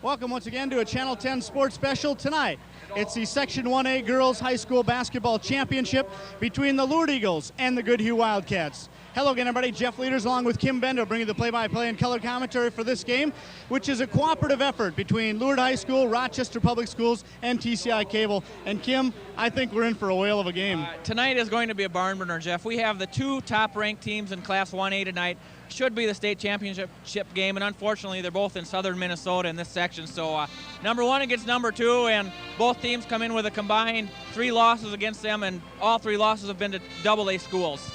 Welcome once again to a Channel 10 sports special tonight. It's the Section 1A Girls High School Basketball Championship between the Lourdes Eagles and the Goodhue Wildcats. Hello again, everybody. Jeff Leaders along with Kim Bendo bringing the play-by-play and color commentary for this game, which is a cooperative effort between Lourdes High School, Rochester Public Schools, and TCI Cable. And Kim, I think we're in for a whale of a game. Tonight is going to be a barn burner, Jeff. We have the two top-ranked teams in Class 1A tonight. Should be the state championship game, and unfortunately they're both in southern Minnesota in this section. So number one against number two, and both teams come in with a combined 3 losses against them, and all 3 losses have been to AA schools.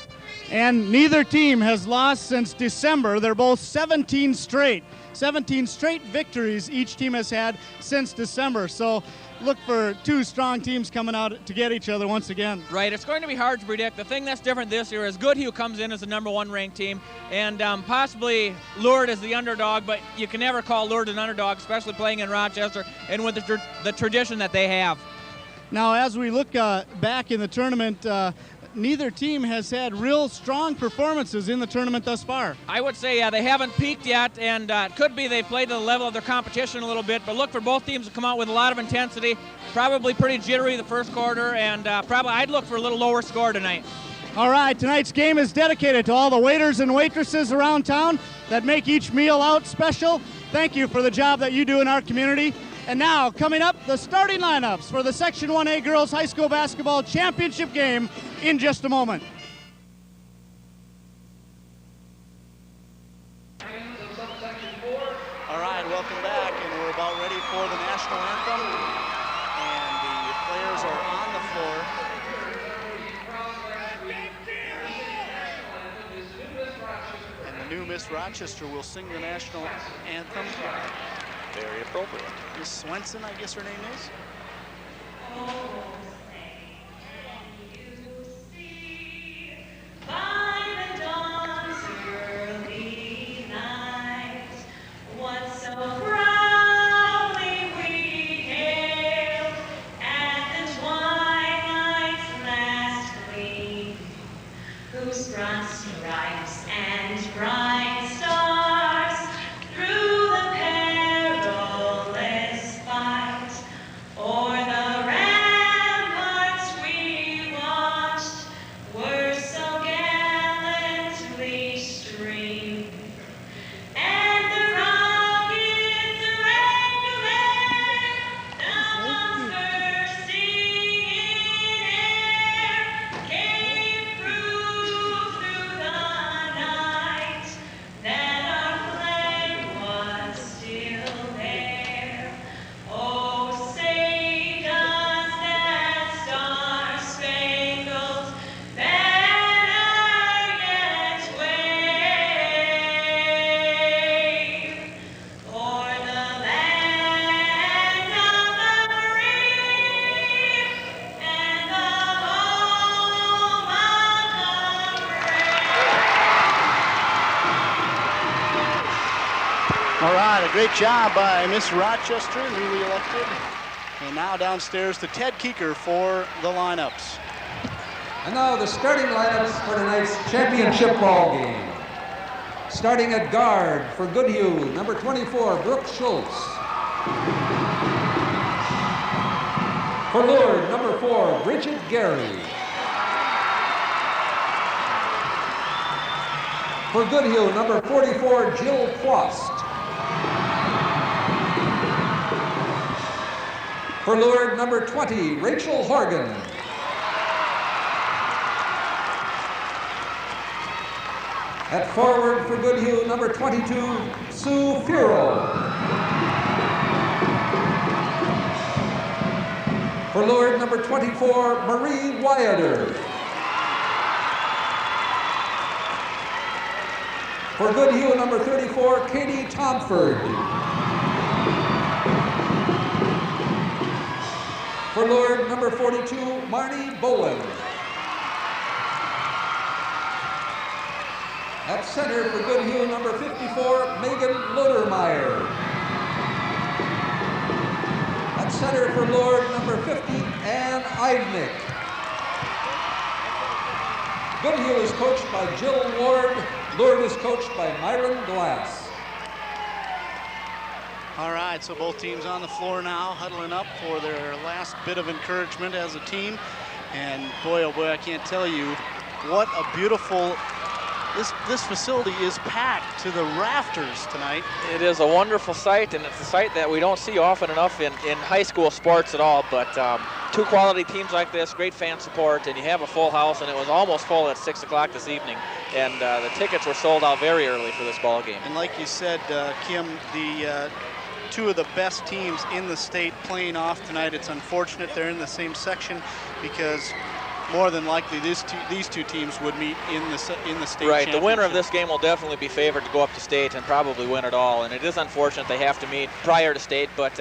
And neither team has lost since December. They're both 17 straight victories each team has had since December. So look for 2 strong teams coming out to get each other once again. Right, it's going to be hard to predict. The thing that's different this year is Goodhue comes in as the number 1 ranked team, and possibly Lourdes is the underdog, but you can never call Lourdes an underdog, especially playing in Rochester and with the tradition that they have. Now, as we look back in the tournament, neither team has had real strong performances in the tournament thus far. I would say they haven't peaked yet, and it could be they've played to the level of their competition a little bit, but look for both teams to come out with a lot of intensity, probably pretty jittery the first quarter, and probably I'd look for a little lower score tonight. All right, tonight's game is dedicated to all the waiters and waitresses around town that make each meal out special. Thank you for the job that you do in our community. And now, coming up, the starting lineups for the Section 1A Girls High School Basketball Championship game in just a moment. All right, welcome back, and we're about ready for the national anthem. And the players are on the floor. And the new Miss Rochester will sing the national anthem. Very appropriate. Miss Swenson, I guess her name is. By the dawn's early night, what so proudly we hailed at the twilight's last gleam, whose broad stripes and bright stars through the perilous fight o'er the ramparts we watched were so gallantly streamed, and the rockets regular numbers singing air came through the night that our flag was still there. Oh, say does that star-spangled banner yet wave o'er the land of the free and the home of the brave? All right, a great job by Miss Rochester, newly elected. And now downstairs to Ted Keeker for the lineups. And now the starting lineups for tonight's championship ball game. Starting at guard for Goodhue, number 24, Brooke Schultz. For Lourdes, number 4, Bridget Gary. For Goodhue, number 44, Jill Quast. For Lourdes, number 20, Rachel Horgan. At forward for Goodhue, number 22, Sue Fiero. For Lourdes, number 24, Marie Wyatter. For Goodhue, number 34, Katie Thomforde. For Lourdes, number 42, Marnie Bowen. At center for Goodhue, number 54, Megan Lodermeier. At center for Lourdes, number 50, Ann Eidnick. Goodhue is coached by Jill Ward. Lourdes is coached by Myron Glass. All right, so both teams on the floor now, huddling up for their last bit of encouragement as a team. And boy, oh boy, I can't tell you what a beautiful, this facility is packed to the rafters tonight. It is a wonderful sight, and it's a sight that we don't see often enough in high school sports at all. But two quality teams like this, great fan support, and you have a full house, and it was almost full at 6 o'clock this evening. And the tickets were sold out very early for this ball game. And like you said, Kim, the two of the best teams in the state playing off tonight. It's unfortunate they're in the same section because more than likely these two teams would meet in the state Right, the winner of championship. this game will definitely be favored to go up to state and probably win it all. And it is unfortunate they have to meet prior to state, but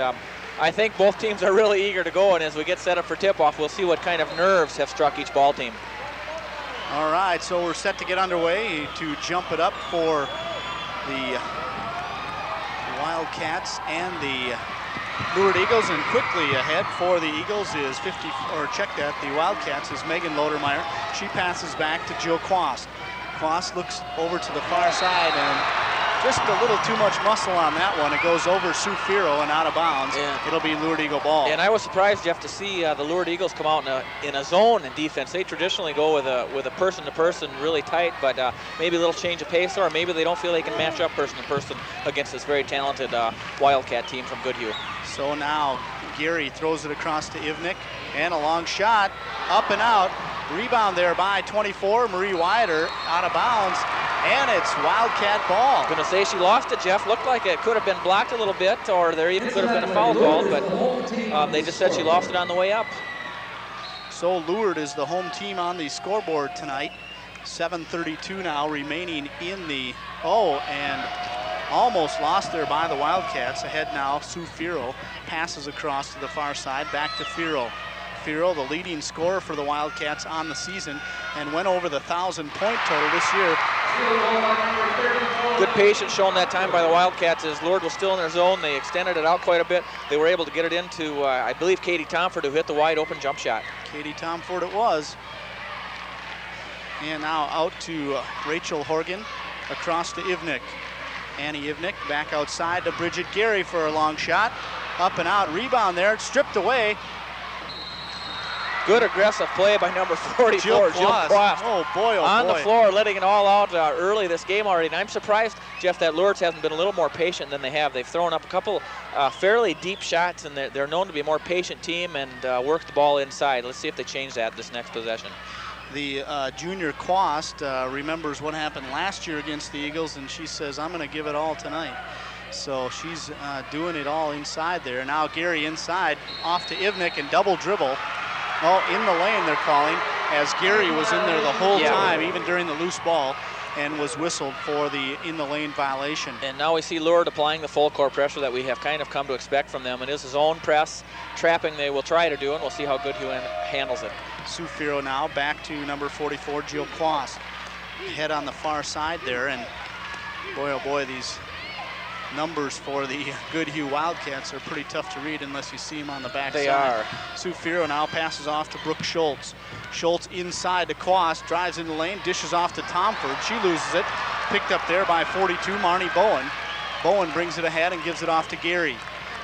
I think both teams are really eager to go. And as we get set up for tip-off, we'll see what kind of nerves have struck each ball team. All right, so we're set to get underway to jump it up for the Wildcats and the Lourdes Eagles, and quickly ahead for the Eagles is the Wildcats is Megan Lodermeier. She passes back to Jill Quast. Quast looks over to the far side and just a little too much muscle on that one. It goes over Sue Fiero and out of bounds. Yeah. It'll be Lourdes Eagle ball. And I was surprised, Jeff, to see the Lourdes Eagles come out in a zone in defense. They traditionally go with a person-to-person really tight, but maybe a little change of pace, or maybe they don't feel they can match up person-to-person against this very talented Wildcat team from Goodhue. So now Gary throws it across to Ivnik, and a long shot, up and out. Rebound there by 24, Marie Wider, out of bounds, and it's Wildcat ball. I'm going to say she lost it, Jeff. Looked like it could have been blocked a little bit, or there even could have been a foul called, but they just said she lost it on the way up. So Lourdes is the home team on the scoreboard tonight. 7:32 now remaining in the, and almost lost there by the Wildcats. Ahead now, Sue Fiero passes across to the far side, back to Fiero. Fiero, the leading scorer for the Wildcats on the season, and went over the 1,000-point total this year. Good patience shown that time by the Wildcats as Lourdes was still in their zone. They extended it out quite a bit. They were able to get it into, I believe, Katie Thomforde, who hit the wide open jump shot. Katie Thomforde it was. And now out to Rachel Horgan, across to Ivnik. Annie Ivnik back outside to Bridget Gary for a long shot. Up and out, rebound there, stripped away. Good aggressive play by number 44, Jill Quast. Oh boy, on the floor, letting it all out early this game already. And I'm surprised, Jeff, that Lourdes hasn't been a little more patient than they have. They've thrown up a couple fairly deep shots, and they're known to be a more patient team and work the ball inside. Let's see if they change that this next possession. The junior Quast remembers what happened last year against the Eagles, and she says, I'm going to give it all tonight. So she's doing it all inside there. Now Gary inside, off to Ivnik and double dribble. Oh, in the lane they're calling, as Gary was in there the whole time, even during the loose ball, and was whistled for the in the lane violation. And now we see Lourdes applying the full court pressure that we have kind of come to expect from them. It is his own press, trapping they will try to do, and we'll see how Goodhue handles it. Sue Fiero now back to number 44, Jill Quast. Head on the far side there, and boy, oh boy, these numbers for the Goodhue Wildcats are pretty tough to read unless you see them on the back side. They are. Sue Fiero now passes off to Brooke Schultz. Schultz inside to Quast, drives in the lane, dishes off to Thomforde. She loses it. Picked up there by 42, Marnie Bowen. Bowen brings it ahead and gives it off to Gary.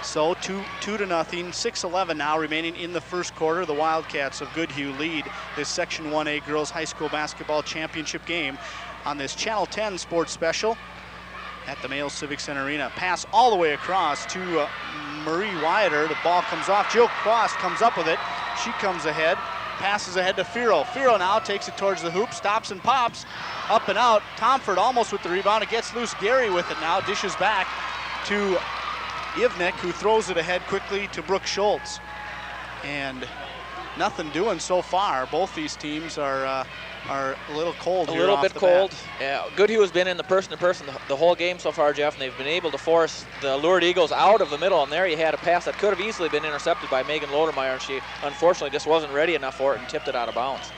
So 2-0, 6:11 now remaining in the first quarter. The Wildcats of Goodhue lead this Section 1A Girls High School Basketball Championship game on this Channel 10 sports special at the Male Civic Center Arena. Pass all the way across to Marie Wider. The ball comes off. Jill Quast comes up with it. She comes ahead, passes ahead to Fiero. Fiero now takes it towards the hoop, stops and pops. Up and out. Thomforde almost with the rebound. It gets loose. Gary with it now. Dishes back to Ivnik, who throws it ahead quickly to Brooke Schultz. And nothing doing so far. Both these teams are a little cold here. A little bit cold. Yeah, Goodhue has been in the person-to-person the whole game so far, Jeff, and they've been able to force the Lourdes Eagles out of the middle. And there you had a pass that could have easily been intercepted by Megan Lodermeier, and she unfortunately just wasn't ready enough for it and tipped it out of bounds.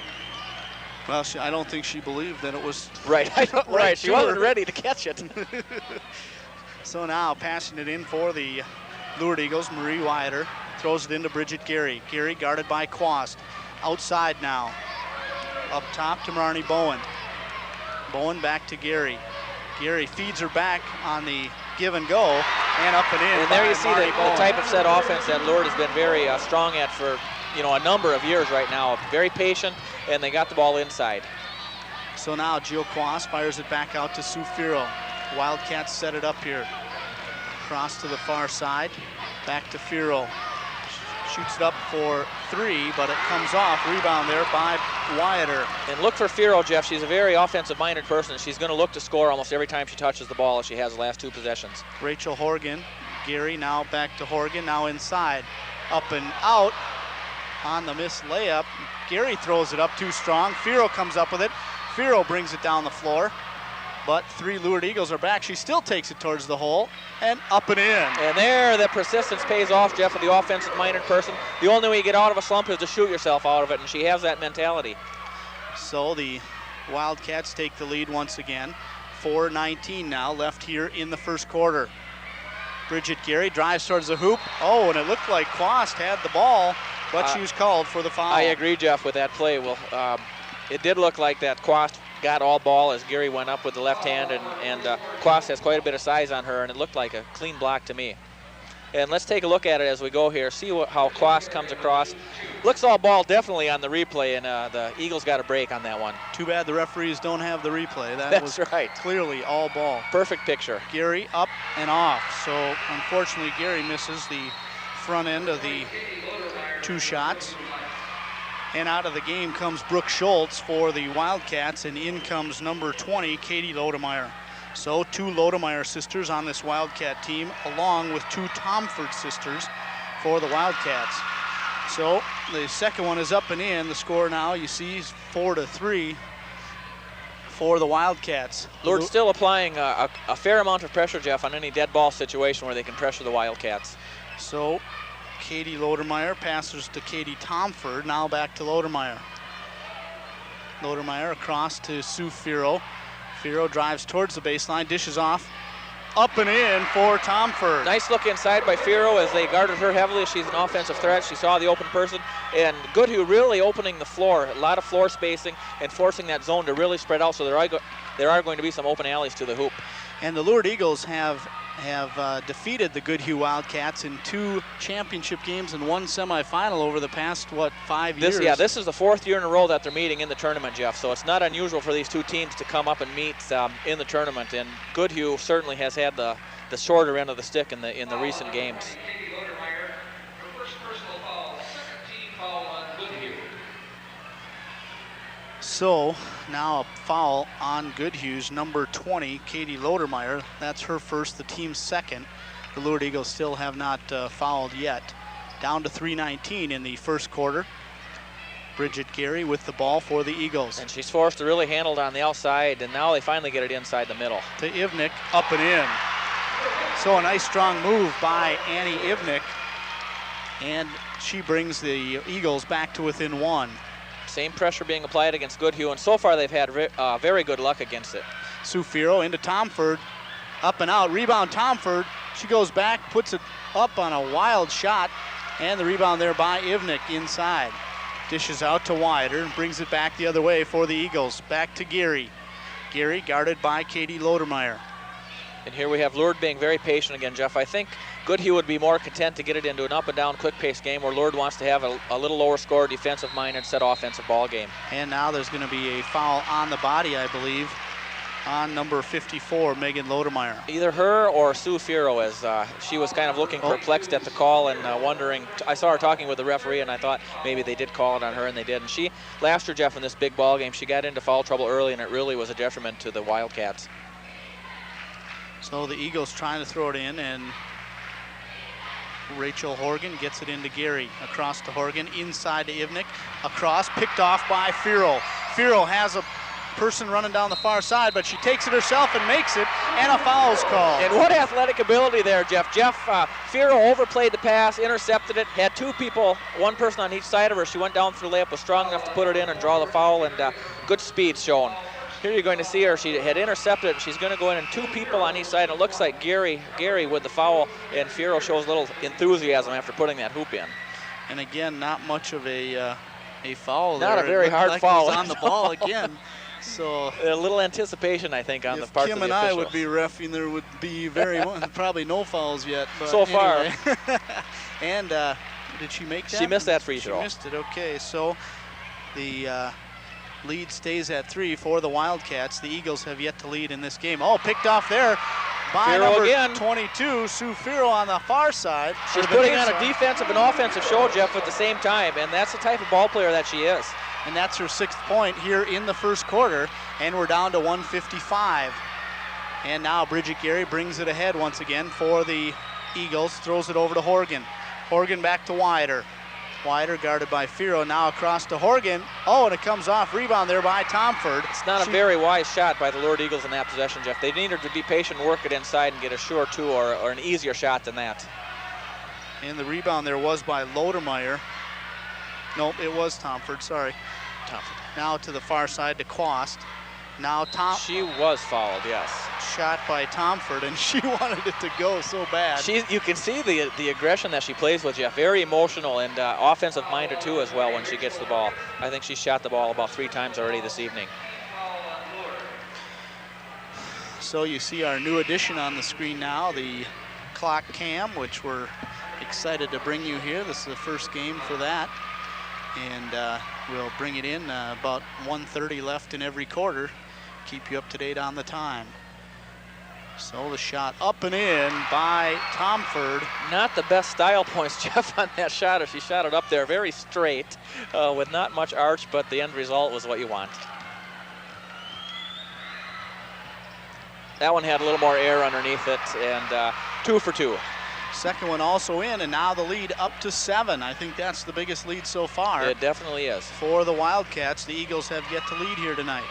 Well, I don't think she believed that it was right. Right. She wasn't ready to catch it. So now passing it in for the Lourdes Eagles, Marie Wider throws it into Bridget Gary. Gary guarded by Quast. Outside now. Up top to Marnie Bowen. Bowen back to Gary. Gary feeds her back on the give and go. And up and in. And there you see the type of set offense that Lourdes has been very strong at for a number of years right now. Very patient, and they got the ball inside. So now Jill Quas fires it back out to Sue Fiero. Wildcats set it up here. Cross to the far side. Back to Fiero. Shoots it up for 3, but it comes off. Rebound there by Wyatter. And look for Fiero, Jeff. She's a very offensive-minded person. She's going to look to score almost every time she touches the ball as she has the last 2 possessions. Rachel Horgan. Gary now back to Horgan. Now inside. Up and out on the missed layup. Gary throws it up too strong. Fiero comes up with it. Fiero brings it down the floor. But 3 Lourdes Eagles are back. She still takes it towards the hole and up and in. And there, the persistence pays off, Jeff, with the offensive-minded person. The only way you get out of a slump is to shoot yourself out of it, and she has that mentality. So the Wildcats take the lead once again. 4:19 now left here in the first quarter. Bridget Gary drives towards the hoop. Oh, and it looked like Quast had the ball, but she was called for the foul. I agree, Jeff, with that play. Well, it did look like that Quast got all ball as Gary went up with the left hand, and Quast has quite a bit of size on her, and it looked like a clean block to me. And let's take a look at it as we go here, see how Quast comes across. Looks all ball definitely on the replay, and the Eagles got a break on that one. Too bad the referees don't have the replay. That's right. Clearly all ball. Perfect picture. Gary up and off. So unfortunately Gary misses the front end of the 2 shots. And out of the game comes Brooke Schultz for the Wildcats, and in comes number 20, Katie Lodermeier. So 2 Lodermeier sisters on this Wildcat team, along with 2 Thomforde sisters for the Wildcats. So the second one is up and in. The score now, you see, is 4-3 for the Wildcats. Lourdes still applying a fair amount of pressure, Jeff, on any dead ball situation where they can pressure the Wildcats. So Katie Lodermeier passes to Katie Thomforde, now back to Lodermeier. Lodermeier across to Sue Fiero. Fiero drives towards the baseline, dishes off, up and in for Thomforde. Nice look inside by Fiero as they guarded her heavily. She's an offensive threat. She saw the open person, and Goodhue really opening the floor, a lot of floor spacing and forcing that zone to really spread out, so there are going to be some open alleys to the hoop. And the Lourdes Eagles have defeated the Goodhue Wildcats in 2 championship games and 1 semifinal over the past, 5 years? Yeah, this is the 4th year in a row that they're meeting in the tournament, Jeff, so it's not unusual for these 2 teams to come up and meet in the tournament, and Goodhue certainly has had the shorter end of the stick in the recent games. So now a foul on Goodhue's number 20, Katie Lodermeier. That's her first, the team's second. The Lourdes Eagles still have not fouled yet. Down to 3:19 in the first quarter. Bridget Gary with the ball for the Eagles. And she's forced to really handle it on the outside, and now they finally get it inside the middle. To Ivnik, up and in. So a nice strong move by Annie Ivnik, and she brings the Eagles back to within 1. Same pressure being applied against Goodhue, and so far they've had very good luck against it. Sue Fiero into Thomforde, up and out, rebound Thomforde. She goes back, puts it up on a wild shot, and the rebound there by Ivnik inside. Dishes out to Wyatter and brings it back the other way for the Eagles. Back to Gary. Gary guarded by Katie Lodermeier. And here we have Lourdes being very patient again, Jeff. I think Goodhue would be more content to get it into an up and down quick pace game where Lourdes wants to have a little lower score, defensive minded, set offensive ball game. And now there's going to be a foul on the body, I believe, on number 54, Megan Lodermeier. Either her or Sue Fiero, as she was kind of looking perplexed at the call and wondering. I saw her talking with the referee, and I thought maybe they did call it on her, and they did. And she, last year, Jeff, in this big ball game, she got into foul trouble early, and it really was a detriment to the Wildcats. So the Eagles trying to throw it in, and Rachel Horgan gets it into Gary. Across to Horgan, inside to Ivnik. Across, picked off by Fiero. Fiero has a person running down the far side, but she takes it herself and makes it, and a foul's called. And what athletic ability there, Jeff. Fiero overplayed the pass, intercepted it, had 2 people, 1 person on each side of her. She went down for the layup, was strong enough to put it in and draw the foul, and good speed shown. Here you're going to see her. She had intercepted it. She's going to go in, and 2 people on each side. And it looks like Gary with the foul, and Fiero shows a little enthusiasm after putting that hoop in. And again, not much of a foul. Not there. a very hard foul. It was on the ball again. So a little anticipation, I think, on the part of the Kim and officials. I would be reffing, there would be probably no fouls yet. But so far. And did she make that? She missed that free throw. She missed it. Okay, so the lead stays at 3 for the Wildcats. The Eagles have yet to lead in this game. Oh, picked off there by Fiero number again. 22, Sue Fiero on the far side. She's putting on a defensive and offensive show, Jeff, at the same time, and that's the type of ball player that she is. And that's her 6th point here in the first quarter, and we're down to 1:55. And now Bridget Gary brings it ahead once again for the Eagles, throws it over to Horgan. Horgan back to Wider. Wider guarded by Fiero, now across to Horgan. Oh, and it comes off, rebound there by Thomforde. It's not a very wise shot by the Lourdes Eagles in that possession, Jeff. They need her to be patient and work it inside and get a sure two or an easier shot than that. And the rebound there was by Lodermeier. Nope, it was Thomforde, sorry. Thomforde. Now to the far side to Quast. Now She was fouled, yes. Shot by Thomforde, and she wanted it to go so bad. You can see the aggression that she plays with, Jeff. Very emotional and offensive-minded, too, as well, when she gets the ball. I think she shot the ball about 3 times already this evening. So you see our new addition on the screen now, the clock cam, which we're excited to bring you here. This is the first game for that. And we'll bring it in about 1:30 left in every quarter. Keep you up to date on the time. So the shot up and in by Thomforde. Not the best style points, Jeff, on that shot. If she shot it up there very straight with not much arch, but the end result was what you want. That one had a little more air underneath it, and 2 for 2. Second one also in, and now the lead up to 7. I think that's the biggest lead so far. It definitely is. For the Wildcats, the Eagles have yet to lead here tonight.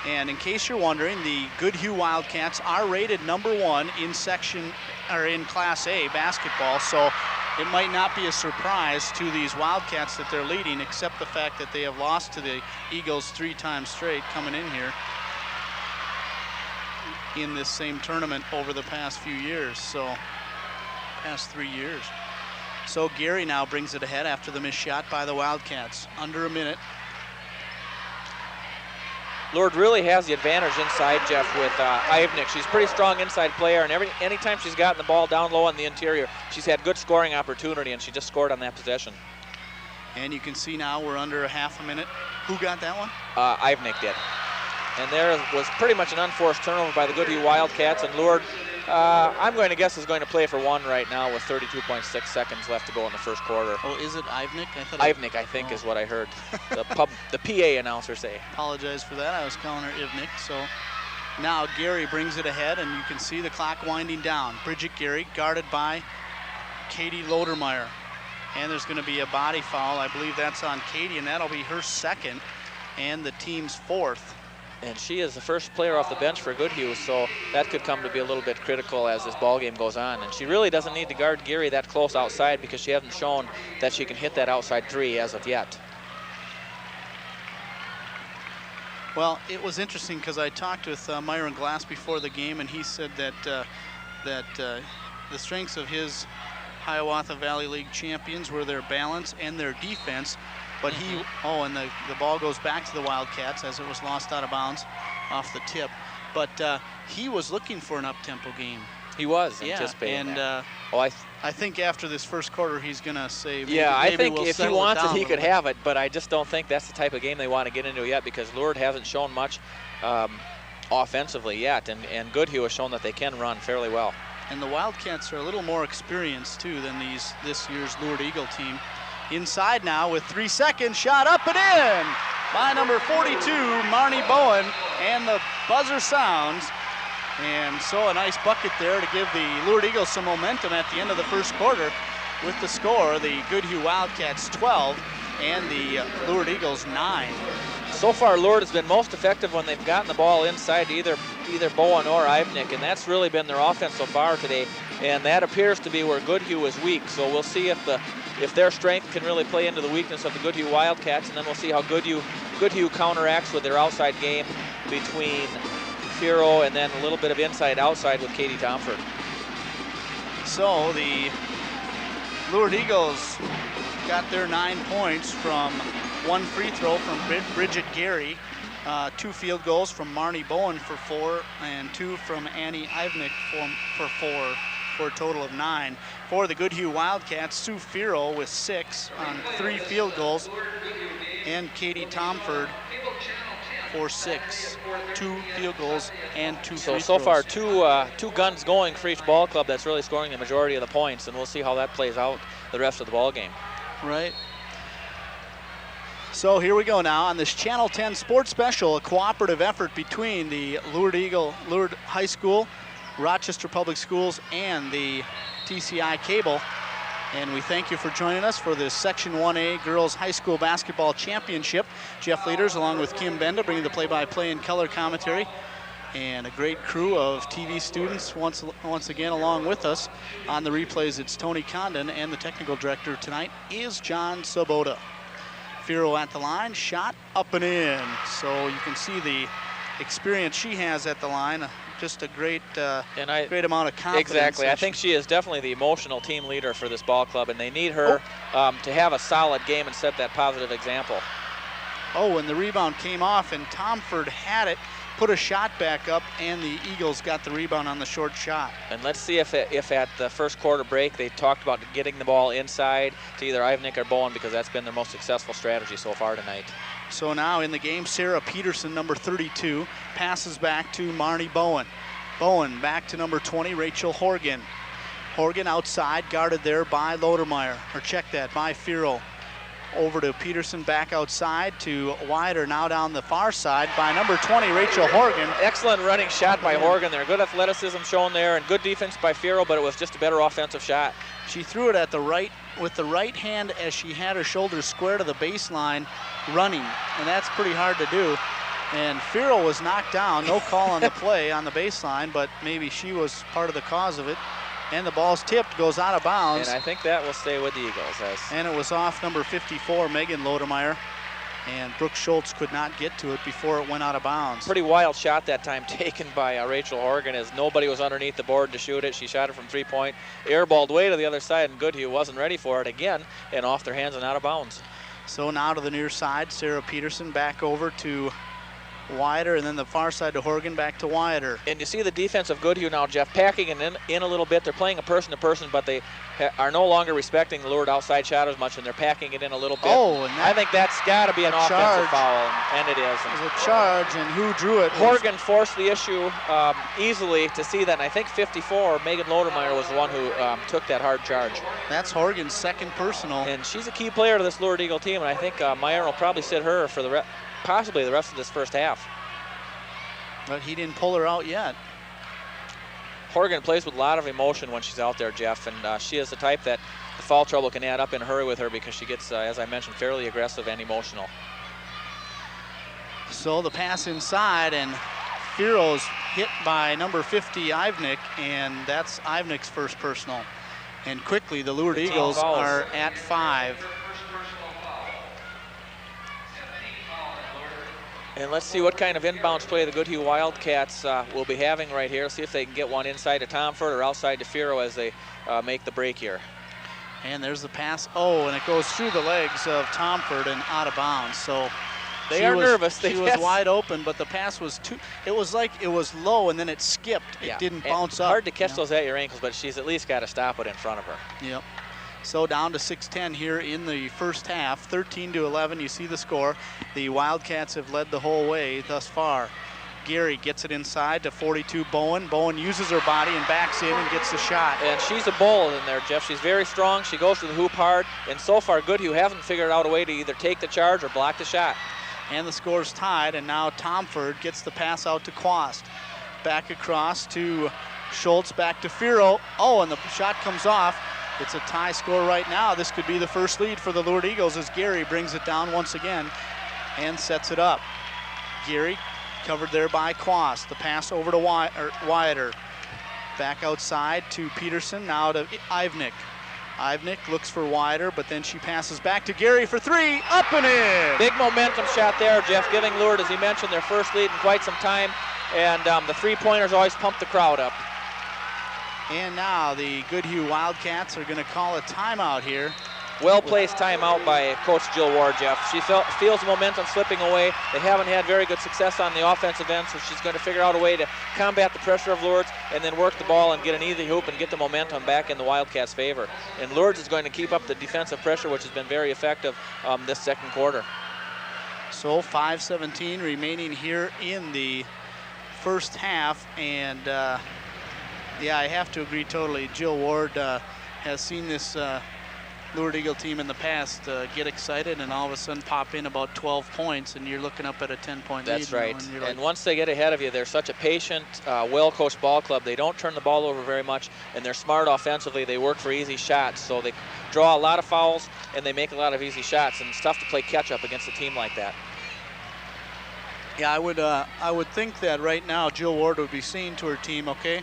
And in case you're wondering, the Goodhue Wildcats are rated #1 in Class A basketball, so it might not be a surprise to these Wildcats that they're leading, except the fact that they have lost to the Eagles 3 times straight coming in here in this same tournament over the past few years. So. Past 3 years. So Gary now brings it ahead after the missed shot by the Wildcats. Under a minute. Lourdes really has the advantage inside, Jeff, with Ivnik. She's a pretty strong inside player, and anytime she's gotten the ball down low on the interior, she's had good scoring opportunity, and she just scored on that possession. And you can see now we're under a half a minute. Who got that one? Ivnik did. And there was pretty much an unforced turnover by the Goodhue Wildcats, and Lourdes, I'm going to guess, is going to play for 1 right now with 32.6 seconds left to go in the first quarter. Oh, is it Ivnik? Ivnik, I think, is what I heard the PA announcer say. Apologize for that. I was calling her Ivnik. So now Gary brings it ahead, and you can see the clock winding down. Bridget Gary guarded by Katie Lodermeier. And there's going to be a body foul. I believe that's on Katie, and that'll be her 2nd and the team's 4th. And she is the first player off the bench for Goodhue, so that could come to be a little bit critical as this ball game goes on. And she really doesn't need to guard Gary that close outside because she hasn't shown that she can hit that outside 3 as of yet. Well, it was interesting because I talked with Myron Glass before the game, and he said that the strengths of his Hiawatha Valley League champions were their balance and their defense. But and the ball goes back to the Wildcats as it was lost out of bounds off the tip. But he was looking for an up-tempo game. He was anticipating and that. I think after this first quarter he's going to say, I think we'll if he wants it, he could have it. But I just don't think that's the type of game they want to get into yet because Lourdes hasn't shown much offensively yet. And Goodhue has shown that they can run fairly well. And the Wildcats are a little more experienced, too, than this year's Lourdes Eagle team. Inside now with 3 seconds, shot up and in by number 42, Marnie Bowen, and the buzzer sounds. And so a nice bucket there to give the Lourdes Eagles some momentum at the end of the first quarter with the score, the Goodhue Wildcats 12 and the Lourdes Eagles 9. So far, Lourdes has been most effective when they've gotten the ball inside to either Bowen or Ivnik, and that's really been their offense so far today. And that appears to be where Goodhue is weak. So we'll see if their strength can really play into the weakness of the Goodhue Wildcats, and then we'll see how Goodhue counteracts with their outside game between Fiero and then a little bit of inside-outside with Katie Thomforde. So the Lourdes Eagles got their 9 points from 1 free throw from Bridget Gary. 2 field goals from Marnie Bowen for 4, and 2 from Annie Ivnick for 4, for a total of 9. For the Goodhue Wildcats, Sue Fiero with 6 on 3 field goals, and Katie Thomforde for 6, 2 field goals and 2 free throws. So far, two guns going for each ball club that's really scoring the majority of the points, and we'll see how that plays out the rest of the ball game. Right. So here we go now on this Channel 10 Sports Special, a cooperative effort between the Lourdes High School, Rochester Public Schools, and the TCI Cable. And we thank you for joining us for this Section 1A Girls High School Basketball Championship. Jeff Leaders along with Kim Benda bringing the play-by-play and color commentary. And a great crew of TV students once again along with us. On the replays, it's Tony Condon, and the technical director tonight is John Sabota. Fiero at the line, shot up and in. So you can see the experience she has at the line. Just a great great amount of confidence. Exactly. I think she is definitely the emotional team leader for this ball club, and they need her to have a solid game and set that positive example. Oh, and the rebound came off, and Thomforde had it, put a shot back up, and the Eagles got the rebound on the short shot. And let's see if at the first quarter break they talked about getting the ball inside to either Ivnick or Bowen, because that's been their most successful strategy so far tonight. So now in the game, Sarah Peterson, number 32, passes back to Marnie Bowen. Bowen back to number 20, Rachel Horgan. Horgan outside, guarded there by Lodermeier, or check that, by Fiero. Over to Peterson, back outside to Wider, now down the far side by number 20, Rachel Horgan. Excellent running shot by Horgan there. Good athleticism shown there, and good defense by Fiero, but it was just a better offensive shot. She threw it at the right, with the right hand as she had her shoulders square to the baseline, running, and that's pretty hard to do. And Fiero was knocked down, no call on the play on the baseline, but maybe she was part of the cause of it. And the ball's tipped, goes out of bounds. And I think that will stay with the Eagles. And it was off number 54, Megan Lodermeier. And Brooke Schultz could not get to it before it went out of bounds. Pretty wild shot that time taken by Rachel Horgan, as nobody was underneath the board to shoot it. She shot it from 3-point, airballed way to the other side, and Goodhue wasn't ready for it again, and off their hands and out of bounds. So now to the near side, Sarah Peterson back over to Wider, and then the far side to Horgan, back to Wider. And you see the defense of Goodhue now, Jeff, packing it in a little bit. They're playing a person-to-person, but they are no longer respecting the Lourdes outside shot as much, and they're packing it in a little bit. Oh, and I think that's got to be an offensive foul, and it is. It was a charge, and who drew it? Horgan forced the issue easily to see that, and I think 54, Megan Lodermeier, was the one who took that hard charge. That's Horgan's second personal. And she's a key player to this Lourdes Eagle team, and I think Meyer will probably sit her for possibly the rest of this first half. But he didn't pull her out yet. Horgan plays with a lot of emotion when she's out there, Jeff, and she is the type that the foul trouble can add up in a hurry with her, because she gets, as I mentioned, fairly aggressive and emotional. So the pass inside, and Fiero's hit by number 50, Ivnick, and that's Ivnick's first personal. And quickly, the Lourdes Eagles are at 5. And let's see what kind of inbounds play the Goodhue Wildcats will be having right here. See if they can get one inside to Thomforde or outside to Fiero as they make the break here. And there's the pass. Oh, and it goes through the legs of Thomforde and out of bounds. So they are nervous. She was wide open, but the pass was it was like it was low and then it skipped. It didn't bounce up. Hard to catch those at your ankles, but she's at least got to stop it in front of her. Yep. So down to 6:10 here in the first half, 13-11. You see the score. The Wildcats have led the whole way thus far. Gary gets it inside to 42, Bowen. Bowen uses her body and backs in and gets the shot. And she's a bull in there, Jeff. She's very strong. She goes to the hoop hard. And so far, Goodhue hasn't figured out a way to either take the charge or block the shot. And the score's tied, and now Thomforde gets the pass out to Quast. Back across to Schultz, back to Fiero. Oh, and the shot comes off. It's a tie score right now. This could be the first lead for the Lourdes Eagles as Gary brings it down once again and sets it up. Gary covered there by Quast. The pass over to Wider. Back outside to Peterson, now to Ivnick. Ivnick looks for Wider, but then she passes back to Gary for 3, up and in! Big momentum shot there, Jeff, giving Lourdes, as he mentioned, their first lead in quite some time, and the three-pointers always pump the crowd up. And now the Goodhue Wildcats are going to call a timeout here. Well-placed timeout by Coach Jill Ward, Jeff. She feels the momentum slipping away. They haven't had very good success on the offensive end, so she's going to figure out a way to combat the pressure of Lourdes and then work the ball and get an easy hoop and get the momentum back in the Wildcats' favor. And Lourdes is going to keep up the defensive pressure, which has been very effective this second quarter. So 5:17 remaining here in the first half, and yeah, I have to agree totally. Jill Ward has seen this Lourdes Eagle team in the past get excited and all of a sudden pop in about 12 points, and you're looking up at a 10-point lead. That's right. And And once they get ahead of you, they're such a patient, well-coached ball club. They don't turn the ball over very much, and they're smart offensively. They work for easy shots, so they draw a lot of fouls and they make a lot of easy shots, and it's tough to play catch-up against a team like that. Yeah, I would think that right now Jill Ward would be saying to her team, okay,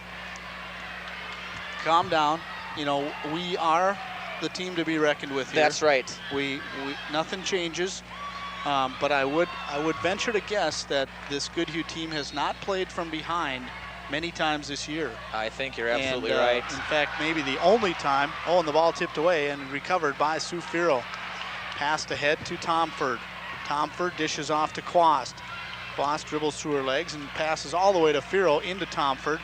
calm down. You know, we are the team to be reckoned with here. That's right. We nothing changes, but I would venture to guess that this Goodhue team has not played from behind many times this year. I think you're absolutely right. In fact, maybe the only time. Oh, and the ball tipped away and recovered by Sue Fiero. Passed ahead to Thomforde. Thomforde dishes off to Quast. Quast dribbles through her legs and passes all the way to Fiero into Thomforde.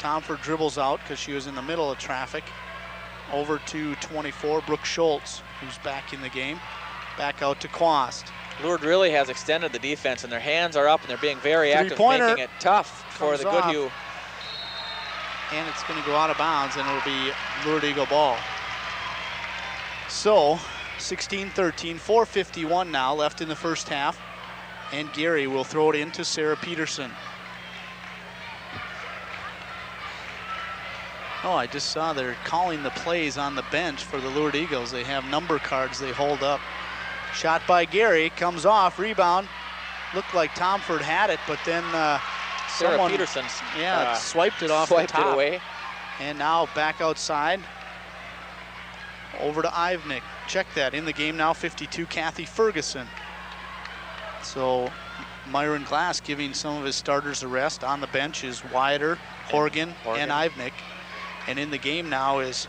Thomforde dribbles out because she was in the middle of traffic. Over to 24, Brooke Schultz, who's back in the game. Back out to Quast. Lourdes really has extended the defense, and their hands are up, and they're being very active, making it tough for the Goodhue. And it's going to go out of bounds, and it'll be Lourdes Eagle ball. So, 16-13, 4:51 now left in the first half. And Gary will throw it into Sarah Peterson. Oh, I just saw they're calling the plays on the bench for the Lourdes Eagles. They have number cards they hold up. Shot by Gary, comes off, rebound. Looked like Thomforde had it, but then Sarah Peterson swiped it off the top. Swiped it away. And now back outside. Over to Ivnick. Check that, in the game now, 52, Kathy Ferguson. So Myron Glass giving some of his starters a rest. On the bench is Wyatter, Horgan, and Ivnick. And in the game now is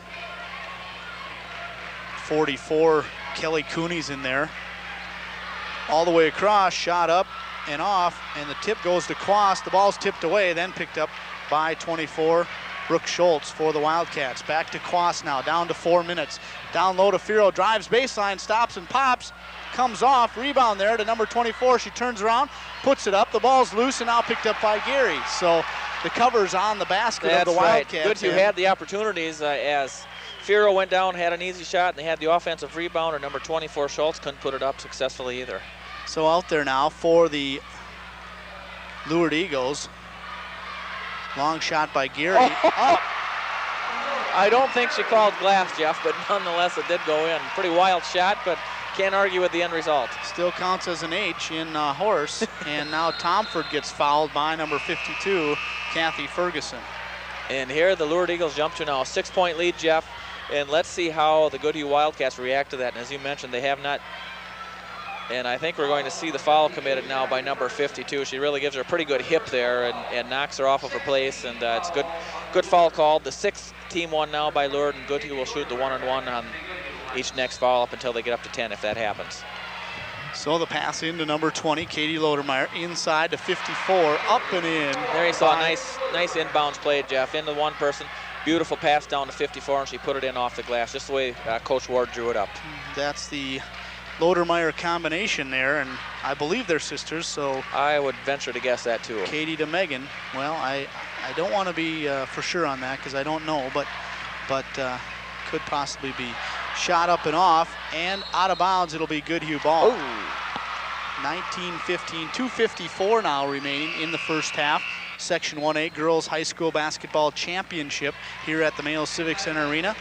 44, Kelly Cooney's in there. All the way across, shot up and off, and the tip goes to Quast. The ball's tipped away, then picked up by 24, Brooke Schultz for the Wildcats. Back to Quast now, down to 4 minutes. Down low to Fiero, drives baseline, stops and pops. Comes off, rebound there to number 24. She turns around, puts it up. The ball's loose and now picked up by Gary. So the cover's on the basket of the Wildcats. Goodhue had the opportunities as Fiero went down, had an easy shot, and they had the offensive rebounder. Number 24, Schultz, couldn't put it up successfully either. So out there now for the Lourdes Eagles. Long shot by Gary. Oh. I don't think she called glass, Jeff, but nonetheless it did go in. Pretty wild shot, but can't argue with the end result. Still counts as an H in horse. And now Thomforde gets fouled by number 52, Kathy Ferguson. And here the Lourdes Eagles jump to now a 6-point lead, Jeff. And let's see how the Goodhue Wildcats react to that. And as you mentioned, they have not. And I think we're going to see the foul committed now by number 52. She really gives her a pretty good hip there and knocks her off of her place. And it's good foul called. The 6th team one now by Lourdes, and Goodhue will shoot the 1-on-1 on each next foul up until they get up to 10 if that happens. So the pass into number 20, Katie Lodermeier, inside to 54, up and in. There you saw a nice inbounds play, Jeff, into one person. Beautiful pass down to 54, and she put it in off the glass, just the way Coach Ward drew it up. That's the Lodermeier combination there, and I believe they're sisters, so. I would venture to guess that too. Katie to Megan. Well, I don't want to be for sure on that because I don't know, but could possibly be. Shot up and off, and out of bounds, it'll be Goodhue ball. 19-15, 2:54 now remaining in the first half. Section 1A Girls High School Basketball Championship here at the Mayo Civic Center Arena.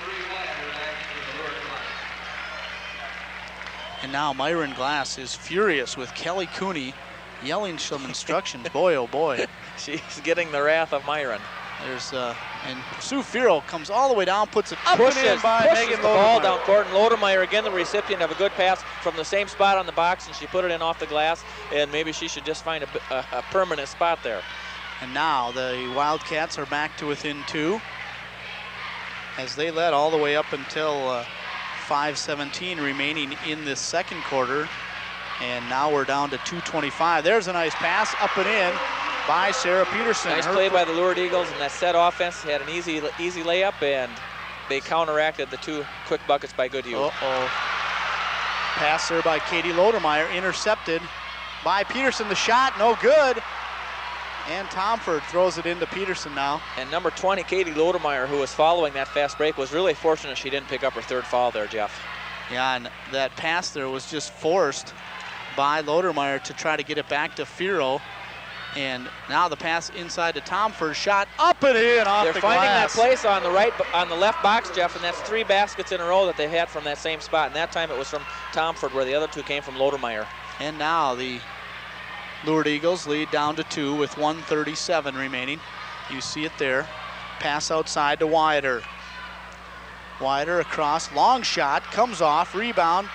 And now Myron Glass is furious with Kelly Cooney yelling some instructions. Boy, oh boy. She's getting the wrath of Myron. There's and Sue Fiero comes all the way down, puts it up pushes and in by Megan the ball down court, and Lodermeier again the recipient of a good pass from the same spot on the box, and she put it in off the glass, and maybe she should just find a permanent spot there. And now the Wildcats are back to within 2 as they led all the way up until 5:17 remaining in this second quarter. And now we're down to 2:25. There's a nice pass up and in by Sarah Peterson. Nice play by the Lourdes Eagles, and that set offense had an easy layup, and they counteracted the 2 quick buckets by Goodhue. Uh-oh. Pass there by Katie Lodermeier, intercepted by Peterson. The shot, no good. And Thomforde throws it into Peterson now. And number 20, Katie Lodermeier, who was following that fast break, was really fortunate she didn't pick up her 3rd foul there, Jeff. Yeah, and that pass there was just forced by Lodermeier to try to get it back to Fiero. And now the pass inside to Thomforde, shot up and in off the glass. They're finding that place on the left box, Jeff, and that's 3 baskets in a row that they had from that same spot. And that time it was from Thomforde, where the other 2 came from Lodermeier. And now the Lourdes Eagles lead down to 2 with 1:37 remaining. You see it there. Pass outside to Wyatter. Wyatter across, long shot, comes off, rebound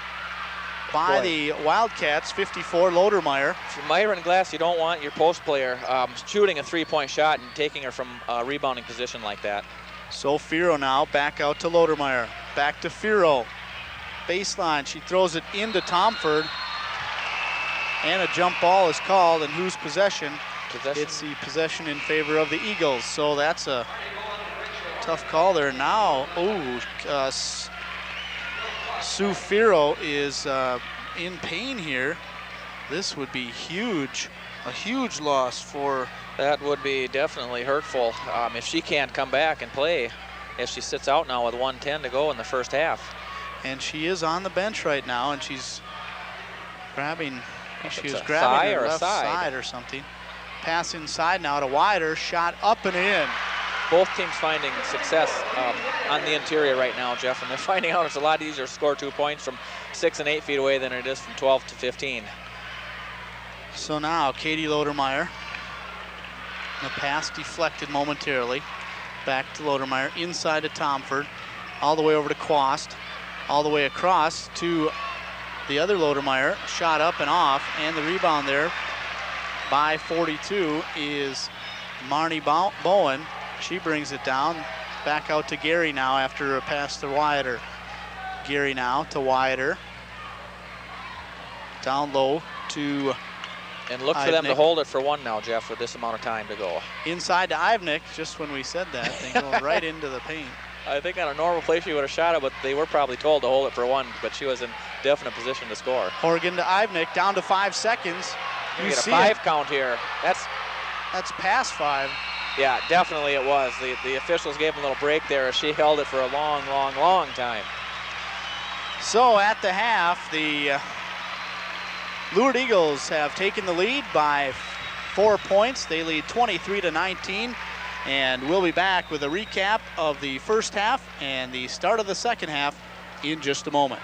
by the Wildcats, 54, Lodermeier. For Myron Glass, you don't want your post player shooting a 3-point shot and taking her from a rebounding position like that. So Fiero now back out to Lodermeier. Back to Fiero. Baseline, she throws it into Thomforde. And a jump ball is called, and whose possession? It's the possession in favor of the Eagles. So that's a tough call there. Now, Sue Fiero is in pain here. This would be huge, a huge loss for. That would be definitely hurtful if she can't come back and play, as she sits out now with 1:10 to go in the first half. And she is on the bench right now, and she's grabbing. She was grabbing her left side or something. Pass inside now to Wyatter, shot up and in. Both teams finding success on the interior right now, Jeff, and they're finding out it's a lot easier to score 2 points from 6 and 8 feet away than it is from 12 to 15. So now Katie Lodermeier. The pass deflected momentarily. Back to Lodermeier, inside to Thomforde, all the way over to Quast, all the way across to the other Lodermeier, shot up and off, and the rebound there by 42 is Marnie Bowen. She brings it down, back out to Gary now after a pass to Wyatter. Gary now to Wyatter. Down low to And look for them to hold it for 1 now, Jeff, with this amount of time to go. Inside to Ivnik, just when we said that, they go right into the paint. I think on a normal play she would have shot it, but they were probably told to hold it for 1, but she was in definite position to score. Horgan to Ivnik, down to 5 seconds. You get a 5 count here. That's past 5. Yeah, definitely it was. The officials gave him a little break there as she held it for a long, long, long time. So at the half, the Lourdes Eagles have taken the lead by 4 points. They lead 23-19. And we'll be back with a recap of the first half and the start of the second half in just a moment.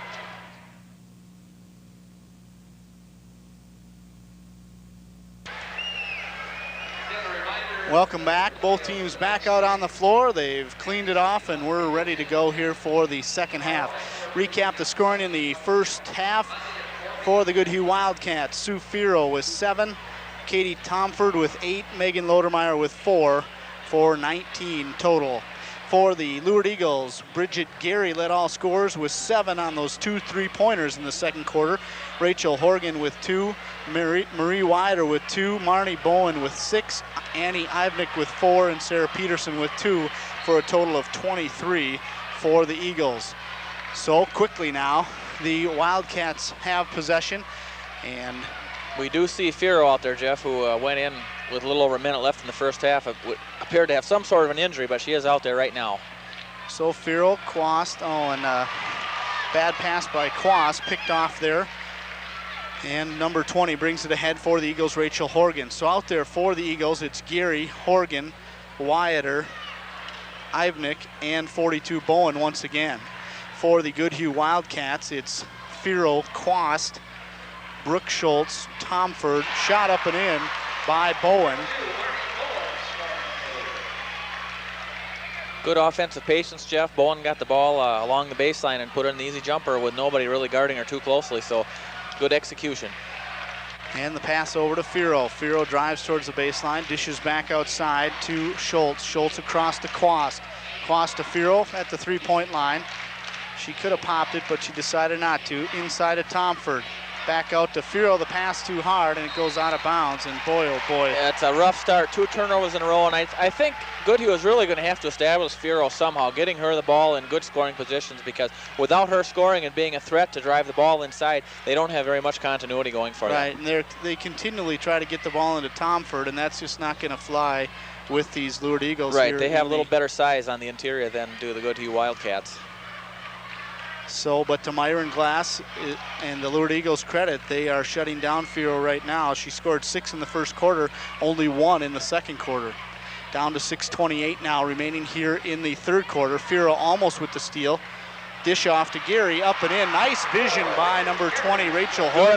Welcome back. Both teams back out on the floor. They've cleaned it off, and we're ready to go here for the second half. Recap the scoring in the first half for the Goodhue Wildcats. Sue Fiero with 7, Katie Thomforde with 8, Megan Lodermeier with 4, for 19 total. For the Lourdes Eagles, Bridget Gary led all scorers with 7 on those 2 3-pointers in the second quarter. Rachel Horgan with 2, Marie Wyatter with 2, Marnie Bowen with 6, Annie Ivnik with 4, and Sarah Peterson with 2, for a total of 23 for the Eagles. So quickly now, the Wildcats have possession, and we do see Fiero out there, Jeff, who went in with a little over a minute left in the first half. Appeared to have some sort of an injury, but she is out there right now. So Fiero, Quast, and bad pass by Quast, picked off there. And number 20 brings it ahead for the Eagles, Rachel Horgan. So out there for the Eagles, it's Gary, Horgan, Wyatter, Ivnik, and 42 Bowen once again. For the Goodhue Wildcats, it's Fiero, Quast, Brooke Schultz, Thomforde, shot up and in by Bowen. Good offensive patience, Jeff. Bowen got the ball along the baseline and put in an easy jumper with nobody really guarding her too closely, so good execution. And the pass over to Fiero. Fiero drives towards the baseline, dishes back outside to Schultz. Schultz across to Quast. Quast to Fiero at the 3-point line. She could have popped it, but she decided not to. Inside of Thomforde. Back out to Fiero. The pass too hard, and it goes out of bounds. And boy, oh boy. Yeah, it's a rough start. 2 turnovers in a row, and I think Goodhue is really going to have to establish Fiero somehow, getting her the ball in good scoring positions, because without her scoring and being a threat to drive the ball inside, they don't have very much continuity going for them. Right, and they continually try to get the ball into Thomforde, and that's just not going to fly with these Lourdes Eagles. Right, here they have a little better size on the interior than do the Goodhue Wildcats. So, but to Myron Glass and the Lourdes Eagles' credit, they are shutting down Fiero right now. She scored 6 in the first quarter, only 1 in the second quarter. Down to 6:28 now, remaining here in the third quarter. Fiero almost with the steal. Dish off to Gary, up and in. Nice vision by number 20, Rachel Horgan.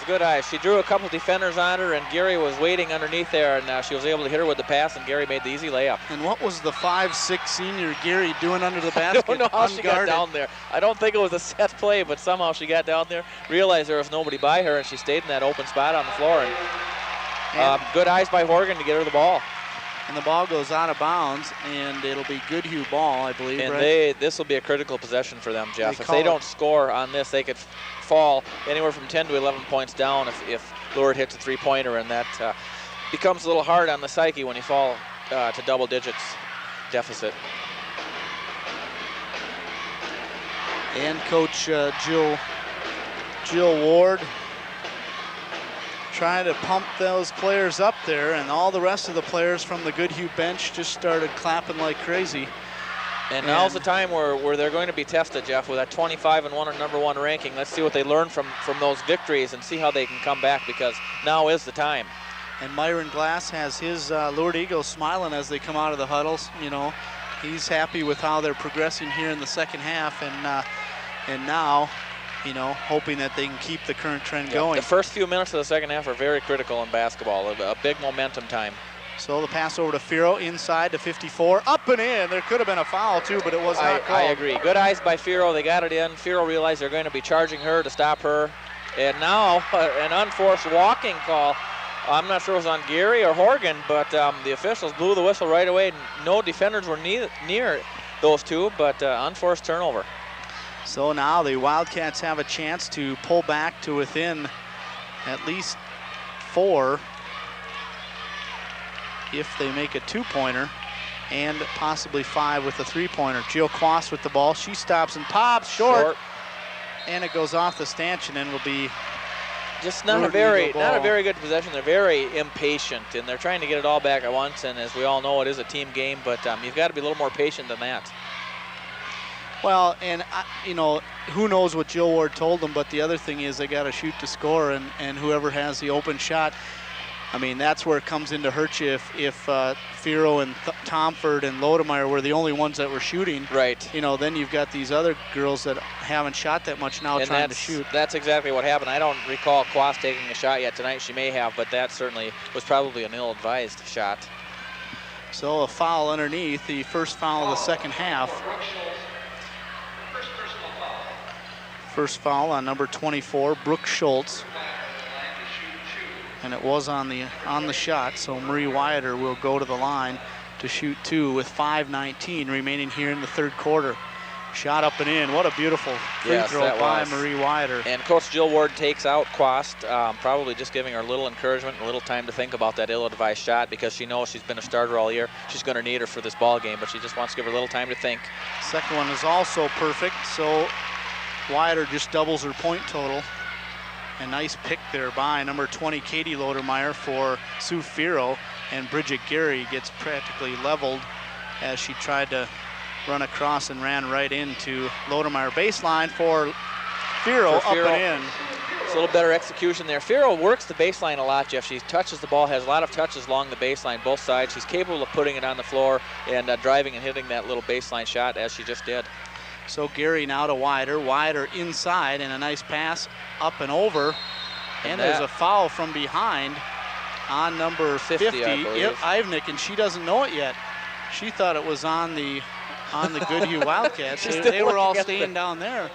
Good eyes. She drew a couple defenders on her, and Gary was waiting underneath there, and she was able to hit her with the pass, and Gary made the easy layup. And what was the 5'6" senior Gary doing under the basket? I don't know how unguarded? she got down there. I don't think it was a set play, but somehow she got down there, realized there was nobody by her, and she stayed in that open spot on the floor. And good eyes by Horgan to get her the ball. And the ball goes out of bounds, and it'll be Goodhue ball, I believe, and right? this will be a critical possession for them, Jeff. If they don't score on this, they could fall anywhere from 10 to 11 points down if Lourdes hits a three-pointer, and that becomes a little hard on the psyche when you fall to double digits deficit. And Coach Jill Ward trying to pump those players up there, and all the rest of the players from the Goodhue bench just started clapping like crazy. And now's the time where they're going to be tested, Jeff, with that 25-1 and #1 ranking. Let's see what they learn from those victories and see how they can come back, because now is the time. And Myron Glass has his Lourdes Eagles smiling as they come out of the huddles. You know, he's happy with how they're progressing here in the second half, and now, you know, hoping that they can keep the current trend going. The first few minutes of the second half are very critical in basketball, a big momentum time. So the pass over to Fiero, inside to 54, up and in. There could have been a foul too, but it was not called. I agree. Good eyes by Fiero. They got it in. Fiero realized they're going to be charging her to stop her. And now an unforced walking call. I'm not sure it was on Gary or Horgan, but the officials blew the whistle right away. No defenders were near those two, but unforced turnover. So now the Wildcats have a chance to pull back to within at least 4 if they make a 2-pointer, and possibly 5 with a 3-pointer. Jill Quast with the ball. She stops and pops short. And it goes off the stanchion and will be just not a very good possession. They're very impatient, and they're trying to get it all back at once. And as we all know, it is a team game, but you've got to be a little more patient than that. Well, and you know, who knows what Jill Ward told them, but the other thing is they got to shoot to score, and whoever has the open shot, I mean, that's where it comes into hurt you if Fiero and Thomforde and Lodermeier were the only ones that were shooting. Right. You know, then you've got these other girls that haven't shot that much now, and trying to shoot. That's exactly what happened. I don't recall Quast taking a shot yet tonight. She may have, but that certainly was probably an ill-advised shot. So a foul underneath, the first foul of the second half. First foul on number 24, Brooke Schultz. And it was on the shot, so Marie Wyatter will go to the line to shoot 2 with 5:19 remaining here in the third quarter. Shot up and in. What a beautiful free throw by Marie Wyatter. And Coach Jill Ward takes out Quast, probably just giving her a little encouragement, a little time to think about that ill-advised shot, because she knows she's been a starter all year. She's going to need her for this ball game, but she just wants to give her a little time to think. Second one is also perfect, so Wyatter just doubles her point total. A nice pick there by number 20, Katie Lodermeier, for Sue Fiero, and Bridget Gary gets practically leveled as she tried to run across and ran right into Lodermeier. Baseline for Fiero, up and in. It's a little better execution there. Fiero works the baseline a lot, Jeff. She touches the ball, has a lot of touches along the baseline, both sides. She's capable of putting it on the floor and driving and hitting that little baseline shot as she just did. So Gary now to Wyatter. Wyatter inside, and a nice pass up and over. And there's a foul from behind on number 50, Ivnik, and she doesn't know it yet. She thought it was on the Goodhue Wildcats. They were all staying down there.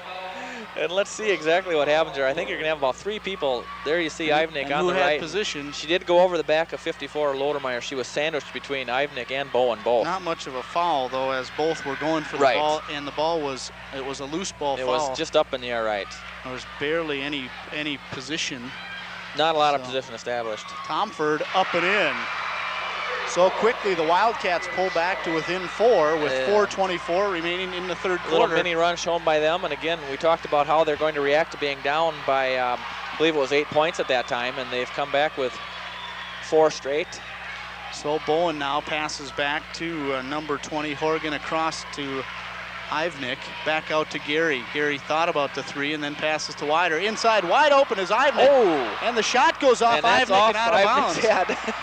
And let's see exactly what happens here. I think you're going to have about 3 people. There you see Ivnik on the right. Position. She did go over the back of 54, Lodermeier. She was sandwiched between Ivnik and Bowen both. Not much of a foul, though, as both were going for the ball, and the ball was, it was a loose ball foul. It was just up in the air, right. There was barely any position. Not a lot of position established. Thomforde up and in. So quickly, the Wildcats pull back to within 4 with 4:24 remaining in the third quarter. A little mini run shown by them, and again, we talked about how they're going to react to being down by, I believe it was 8 points at that time, and they've come back with 4 straight. So Bowen now passes back to number 20, Horgan, across to Ivnik, back out to Gary. Gary thought about the 3 and then passes to Wider. Inside, wide open is Ivnik. Oh! And the shot goes off Ivnik and out of bounds.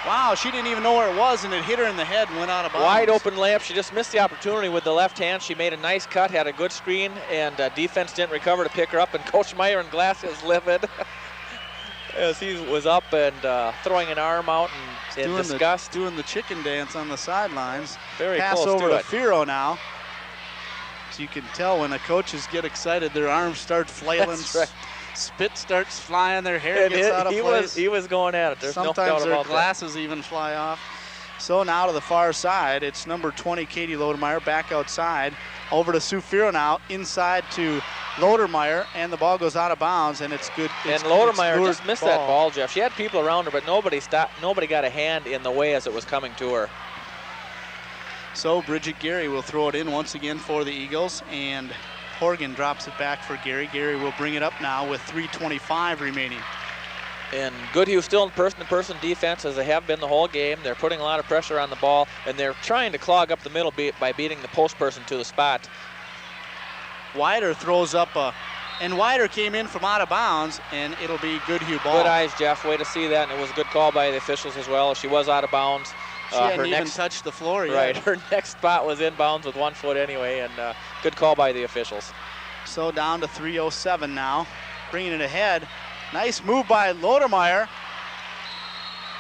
Wow, she didn't even know where it was, and it hit her in the head and went out of bounds. Wide open layup. She just missed the opportunity with the left hand. She made a nice cut, had a good screen, and defense didn't recover to pick her up. And Coach Meyer in glass is livid as he was up and throwing an arm out in disgust. Doing the chicken dance on the sidelines. Very Pass close over to to it. Fiero now. You can tell when the coaches get excited, their arms start flailing. That's right. Spit starts flying, their hair gets out of place. He was going at it. There's Sometimes no doubt their about glasses even fly off. So now to the far side, it's number 20, Katie Lodermeier, back outside. Over to Sue Fiero now, inside to Lodermeier, and the ball goes out of bounds, and it's good. And Lodermeier just missed that ball, Jeff. She had people around her, but nobody got a hand in the way as it was coming to her. So Bridget Gary will throw it in once again for the Eagles, and Horgan drops it back for Gary. Gary will bring it up now with 3:25 remaining. And Goodhue still in person-to-person defense, as they have been the whole game. They're putting a lot of pressure on the ball, and they're trying to clog up the middle by beating the post person to the spot. Wider throws up and Wider came in from out of bounds, and it'll be Goodhue ball. Good eyes, Jeff. Way to see that, and it was a good call by the officials as well. She was out of bounds. She hadn't even touched the floor yet. Right, her next spot was in bounds with 1 foot anyway, and good call by the officials. So down to 3:07 now, bringing it ahead. Nice move by Lodermeier.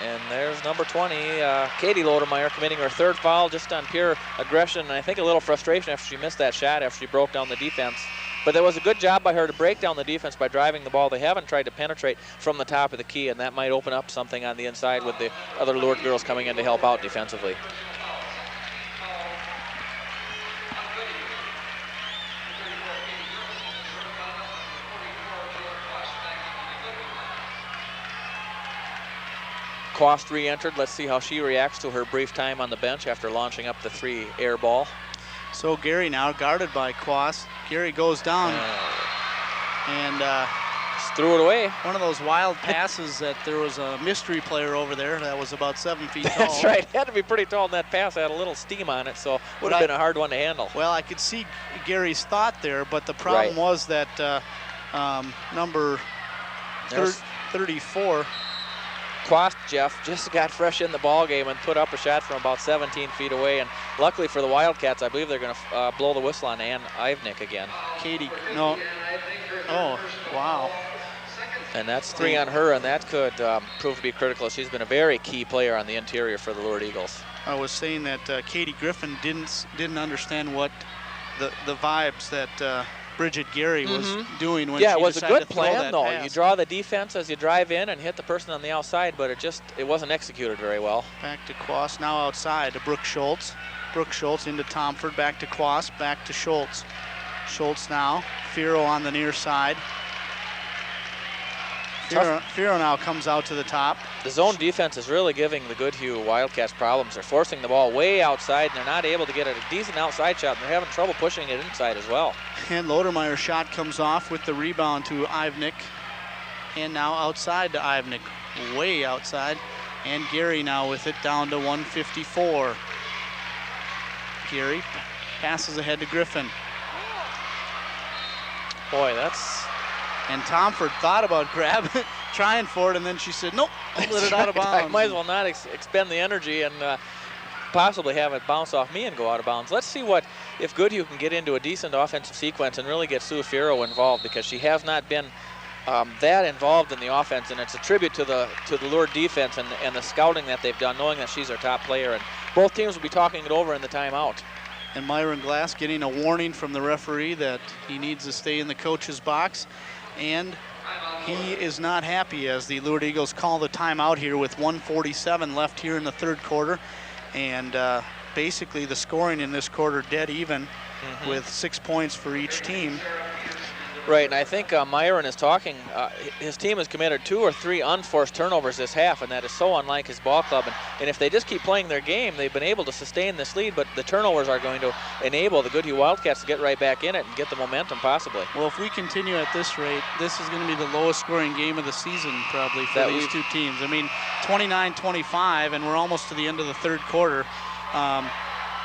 And there's number 20, Katie Lodermeier, committing her 3rd foul just on pure aggression, and I think a little frustration after she missed that shot after she broke down the defense. But there was a good job by her to break down the defense by driving the ball. They haven't tried to penetrate from the top of the key, and that might open up something on the inside with the other Lourdes girls coming in to help out defensively. Quast re-entered. Let's see how she reacts to her brief time on the bench after launching up the 3 air ball. So Gary now guarded by Quast. Gary goes down and just threw it away. One of those wild passes that there was a mystery player over there that was about 7 feet tall. That's right. Had to be pretty tall in that pass. Had a little steam on it, so would have been a hard one to handle. Well, I could see Gary's thought there, but the problem was that number 34. Quast, Jeff, just got fresh in the ball game and put up a shot from about 17 feet away. And luckily for the Wildcats, I believe they're going to blow the whistle on Ann Ivnik again. Katie, no. Oh, wow. And that's 3 on her, and that could prove to be critical. She's been a very key player on the interior for the Lourdes Eagles. I was saying that Katie Griffin didn't understand what the vibes that Bridget Gary was doing when she it was a decided good to throw plan that though. pass. You draw the defense as you drive in and hit the person on the outside, but it wasn't executed very well. Back to Quast, now outside to Brooke Schultz. Brooke Schultz into Thomforde, back to Quast, back to Schultz. Schultz now, Fiero on the near side. Fiero now comes out to the top. The zone defense is really giving the Goodhue Wildcats problems. They're forcing the ball way outside, and they're not able to get a decent outside shot, and they're having trouble pushing it inside as well. And Lodermeier's shot comes off with the rebound to Ivnik. And now outside to Ivnik, way outside. And Gary now with it down to 154. Gary passes ahead to Griffin. Boy, that's... And Thomforde thought about grabbing it, trying for it, and then she said, nope, let it out of bounds. I might as well not expend the energy and possibly have it bounce off me and go out of bounds. Let's see if Goodhue can get into a decent offensive sequence and really get Sue Fiero involved, because she has not been that involved in the offense, and it's a tribute to the Lourdes defense and the scouting that they've done, knowing that she's their top player. And both teams will be talking it over in the timeout. And Myron Glass getting a warning from the referee that he needs to stay in the coach's box. And he is not happy as the Lourdes Eagles call the timeout here with 1:47 left here in the third quarter. And basically the scoring in this quarter dead even with 6 points for each team. Right, and I think Myron is talking, his team has committed 2 or 3 unforced turnovers this half, and that is so unlike his ball club. And if they just keep playing their game, they've been able to sustain this lead, but the turnovers are going to enable the Goodhue Wildcats to get right back in it and get the momentum possibly. Well, if we continue at this rate, this is going to be the lowest scoring game of the season probably for these two teams. I mean, 29-25, and we're almost to the end of the third quarter.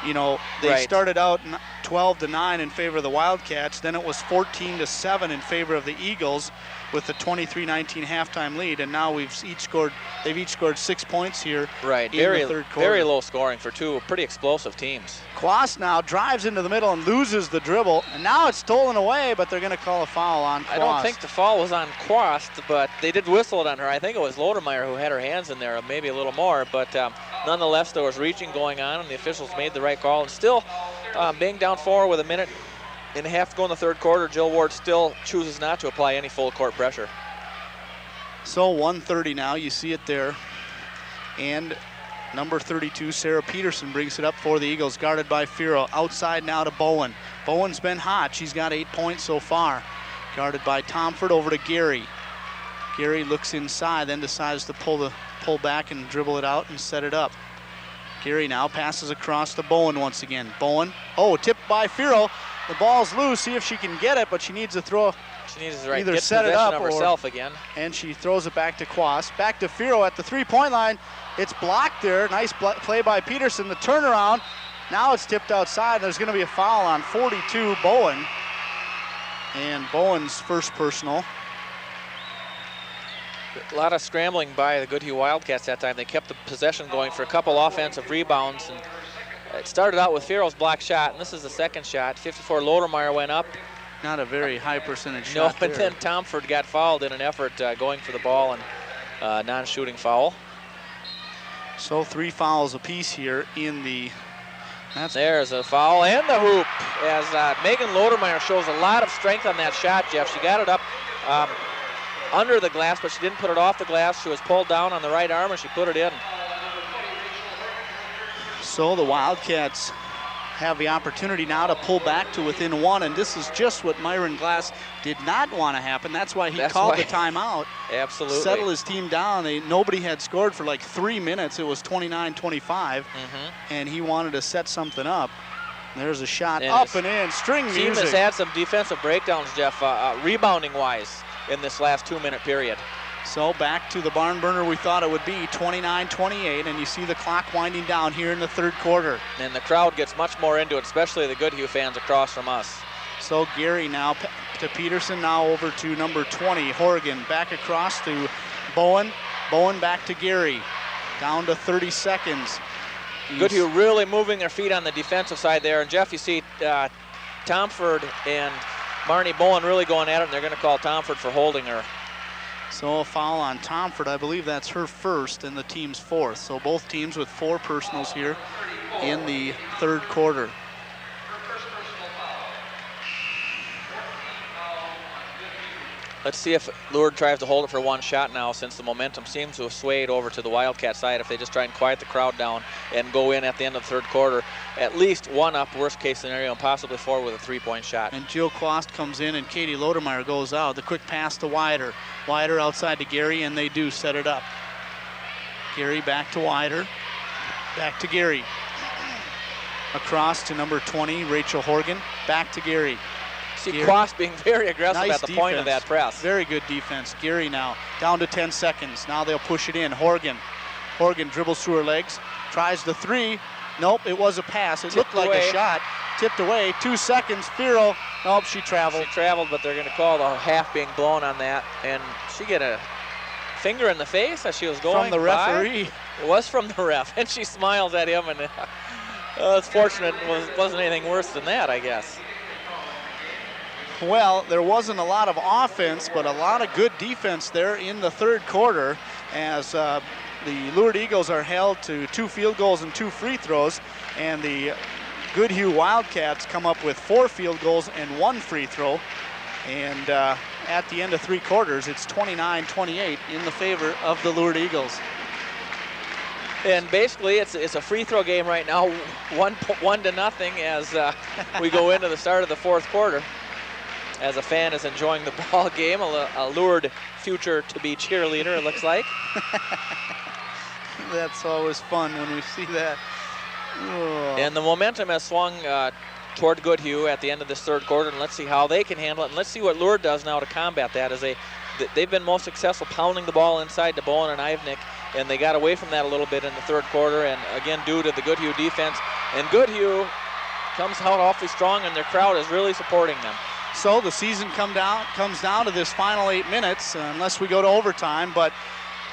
You know, they started out 12-9 in favor of the Wildcats. Then it was 14-7 in favor of the Eagles with the 23-19 halftime lead. And now they've each scored 6 points here in the third quarter. Very low scoring for two pretty explosive teams. Quast now drives into the middle and loses the dribble. And now it's stolen away, but they're going to call a foul on Quast. I don't think the foul was on Quast, but they did whistle it on her. I think it was Lodermeier who had her hands in there, maybe a little more. But nonetheless, there was reaching going on, and the officials made the right call. And still, being down 4 with a minute and a half to go in the third quarter, Jill Ward still chooses not to apply any full court pressure. So 1:30 now, you see it there. And number 32, Sarah Peterson, brings it up for the Eagles, guarded by Fiero. Outside now to Bowen. Bowen's been hot. She's got 8 points so far. Guarded by Thomforde, over to Gary. Gary looks inside, then decides to pull back and dribble it out and set it up. Gary now passes across to Bowen once again. Bowen, tipped by Fiero. The ball's loose, see if she can get it, but she needs to throw. She needs to either set it up of herself again. And she throws it back to Quast. Back to Fiero at the three-point line. It's blocked there. Nice play by Peterson. The turnaround. Now it's tipped outside. There's going to be a foul on 42, Bowen. And Bowen's first personal. A lot of scrambling by the Goodhue Wildcats that time. They kept the possession going for a couple offensive rebounds. And it started out with Fiero's block shot, and this is the second shot. 54, Lodermeier went up. Not a very high percentage shot. No, but then Thomforde got fouled in an effort going for the ball, and non-shooting foul. So 3 fouls apiece here in the... There's a foul and the hoop as Megan Lodermeier shows a lot of strength on that shot, Jeff. She got it up under the glass, but she didn't put it off the glass. She was pulled down on the right arm and she put it in. So the Wildcats have the opportunity now to pull back to within 1, and this is just what Myron Glass did not want to happen. That's why he called the timeout. Absolutely. Settle his team down. Nobody had scored for like 3 minutes. It was 29-25, and he wanted to set something up. There's a shot up and in, string music. The team has had some defensive breakdowns, Jeff, rebounding-wise in this last 2-minute period. So back to the barn burner we thought it would be, 29-28, and you see the clock winding down here in the third quarter. And the crowd gets much more into it, especially the Goodhue fans across from us. So Gary now to Peterson, now over to number 20, Horgan. Back across to Bowen. Bowen back to Gary. Down to 30 seconds. Goodhue really moving their feet on the defensive side there. And Jeff, you see Thomforde and Marnie Bowen really going at it, and they're going to call Thomforde for holding her. So a foul on Thomforde. I believe that's her first and the team's fourth. So both teams with 4 personals here in the third quarter. Let's see if Lourdes tries to hold it for 1 shot now, since the momentum seems to have swayed over to the Wildcat side. If they just try and quiet the crowd down and go in at the end of the third quarter, at least 1 up, worst case scenario, and possibly 4 with a 3-point shot. And Jill Quast comes in and Katie Lodermeier goes out. The quick pass to Wider. Wider outside to Gary, and they do set it up. Gary back to Wider. Back to Gary. Across to number 20, Rachel Horgan. Back to Gary. See Quast being very aggressive nice at the defense. point of that press. Very good defense. Gary now down to 10 seconds. Now they'll push it in. Horgan dribbles through her legs, tries the 3. Nope, it was a pass. It looked like a shot. Tipped away. 2 seconds. Fiero. Nope, she traveled. She traveled, but they're going to call the half being blown on that. And she get a finger in the face as she was going from the referee. It was from the ref, and she smiles at him. And it's fortunate it wasn't anything worse than that, I guess. Well, there wasn't a lot of offense, but a lot of good defense there in the third quarter as the Lourdes Eagles are held to 2 field goals and 2 free throws, and the Goodhue Wildcats come up with 4 field goals and 1 free throw. And at the end of 3 quarters, it's 29-28 in the favor of the Lourdes Eagles. And basically, it's a free throw game right now, 1-0 as we go into the start of the 4th quarter. As a fan is enjoying the ball game, a Lourdes future to be cheerleader, it looks like. That's always fun when we see that. Oh. And the momentum has swung toward Goodhue at the end of this 3rd quarter, and let's see how they can handle it. And let's see what Lourdes does now to combat that. As they've been most successful pounding the ball inside to Bowen and Ivnik, and they got away from that a little bit in the 3rd quarter, and again due to the Goodhue defense. And Goodhue comes out awfully strong, and their crowd is really supporting them. So the season comes down to this final 8 minutes, unless we go to overtime. But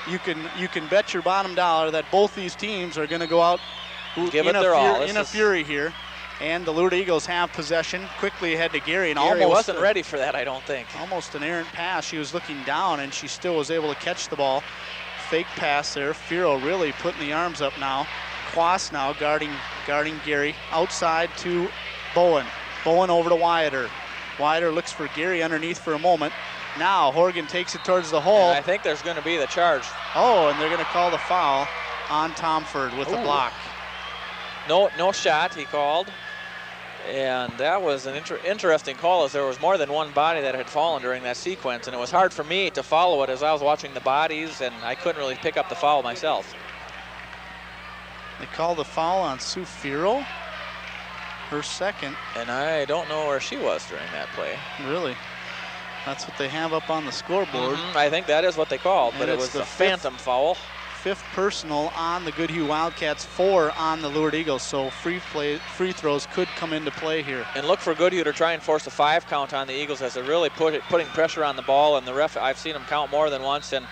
you can bet your bottom dollar that both these teams are going to go out Give it their all. in a fury here. And the Lourdes Eagles have possession, quickly ahead to Gary. And Gary almost wasn't ready for that, I don't think. Almost an errant pass. She was looking down, and she still was able to catch the ball. Fake pass there. Fiero really putting the arms up now. Quas now guarding Gary. Outside to Bowen. Bowen over to Wyatter. Wyatter looks for Gary underneath for a moment. Now Horgan takes it towards the hole. And I think there's going to be the charge. Oh, and they're going to call the foul on Thomforde with a block. No shot, he called. And that was an interesting call, as there was more than one body that had fallen during that sequence, and it was hard for me to follow it as I was watching the bodies, and I couldn't really pick up the foul myself. They called the foul on Sue Fiero, her 2nd. And I don't know where she was during that play. Really? That's what they have up on the scoreboard. I think that is what they called, And but it was the phantom foul. 5th personal on the Goodhue Wildcats, 4 on the Lourdes Eagles, so free throws could come into play here. And look for Goodhue to try and force a 5 count on the Eagles, as they're really putting pressure on the ball, and the ref, I've seen him count more than once, and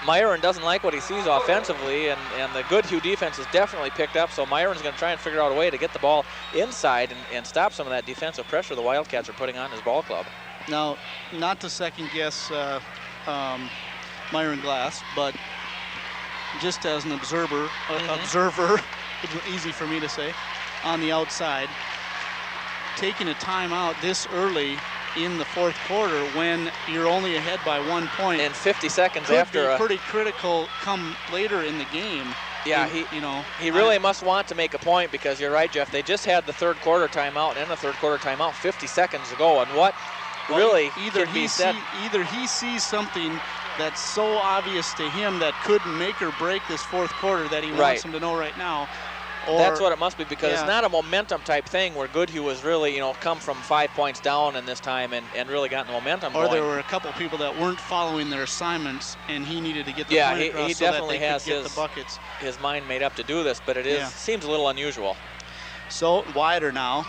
Myron doesn't like what he sees offensively, and the Goodhue defense has definitely picked up, so Myron's going to try and figure out a way to get the ball inside and stop some of that defensive pressure the Wildcats are putting on his ball club. Now, not to second guess Myron Glass, but just as an observer, easy for me to say, on the outside, taking a timeout this early in the 4th quarter when you're only ahead by 1 point. And 50 seconds could after be pretty critical come later in the game. Yeah, he really must want to make a point, because you're right, Jeff. They just had the 3rd quarter timeout and the 3rd quarter timeout 50 seconds ago, and what really either he sees something that's so obvious to him that could make or break this 4th quarter that he wants him to know right now. Or, that's what it must be, because it's not a momentum type thing where Goodhue was really, come from 5 points down in this time and really gotten the momentum going. Or there were a couple people that weren't following their assignments, and he needed to get the point across he so definitely that they has could get the buckets. His mind made up to do this, but it seems a little unusual. So wider now,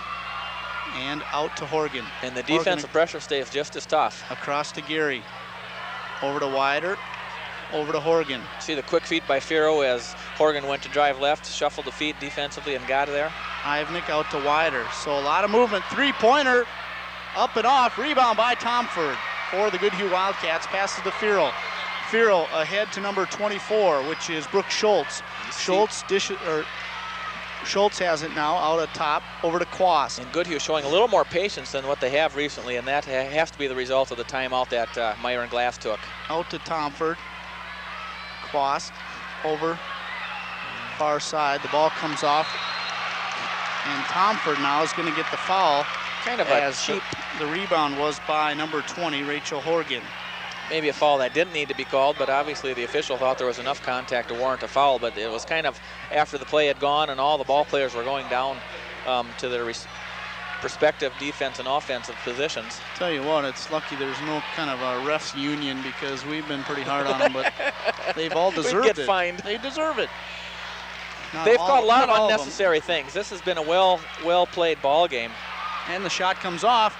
and out to Horgan. And the defensive pressure stays just as tough. Across to Gary. Over to Wider, over to Horgan. See the quick feed by Fiero as Horgan went to drive left, shuffled the feet defensively and got there. Ivnik out to Wider. So a lot of movement. 3-pointer, up and off. Rebound by Thomforde for the Goodhue Wildcats. Passes to Fiero. Fiero ahead to number 24, which is Brooke Schultz. Schultz has it now out at top, over to Quas. And Goodhue showing a little more patience than what they have recently, and that has to be the result of the timeout that Myron Glass took. Out to Thomforde. Quas over far side. The ball comes off, and Thomforde now is going to get the foul. Kind of a cheap. The rebound was by number 20, Rachel Horgan. Maybe a foul that didn't need to be called, but obviously the official thought there was enough contact to warrant a foul, but it was kind of after the play had gone and all the ball players were going down to their respective defense and offensive positions. Tell you what, it's lucky there's no kind of a refs union, because we've been pretty hard on them, but they've all deserved it. We'd get fined. They deserve it. They've caught a lot of unnecessary things. This has been a well played ball game. And the shot comes off,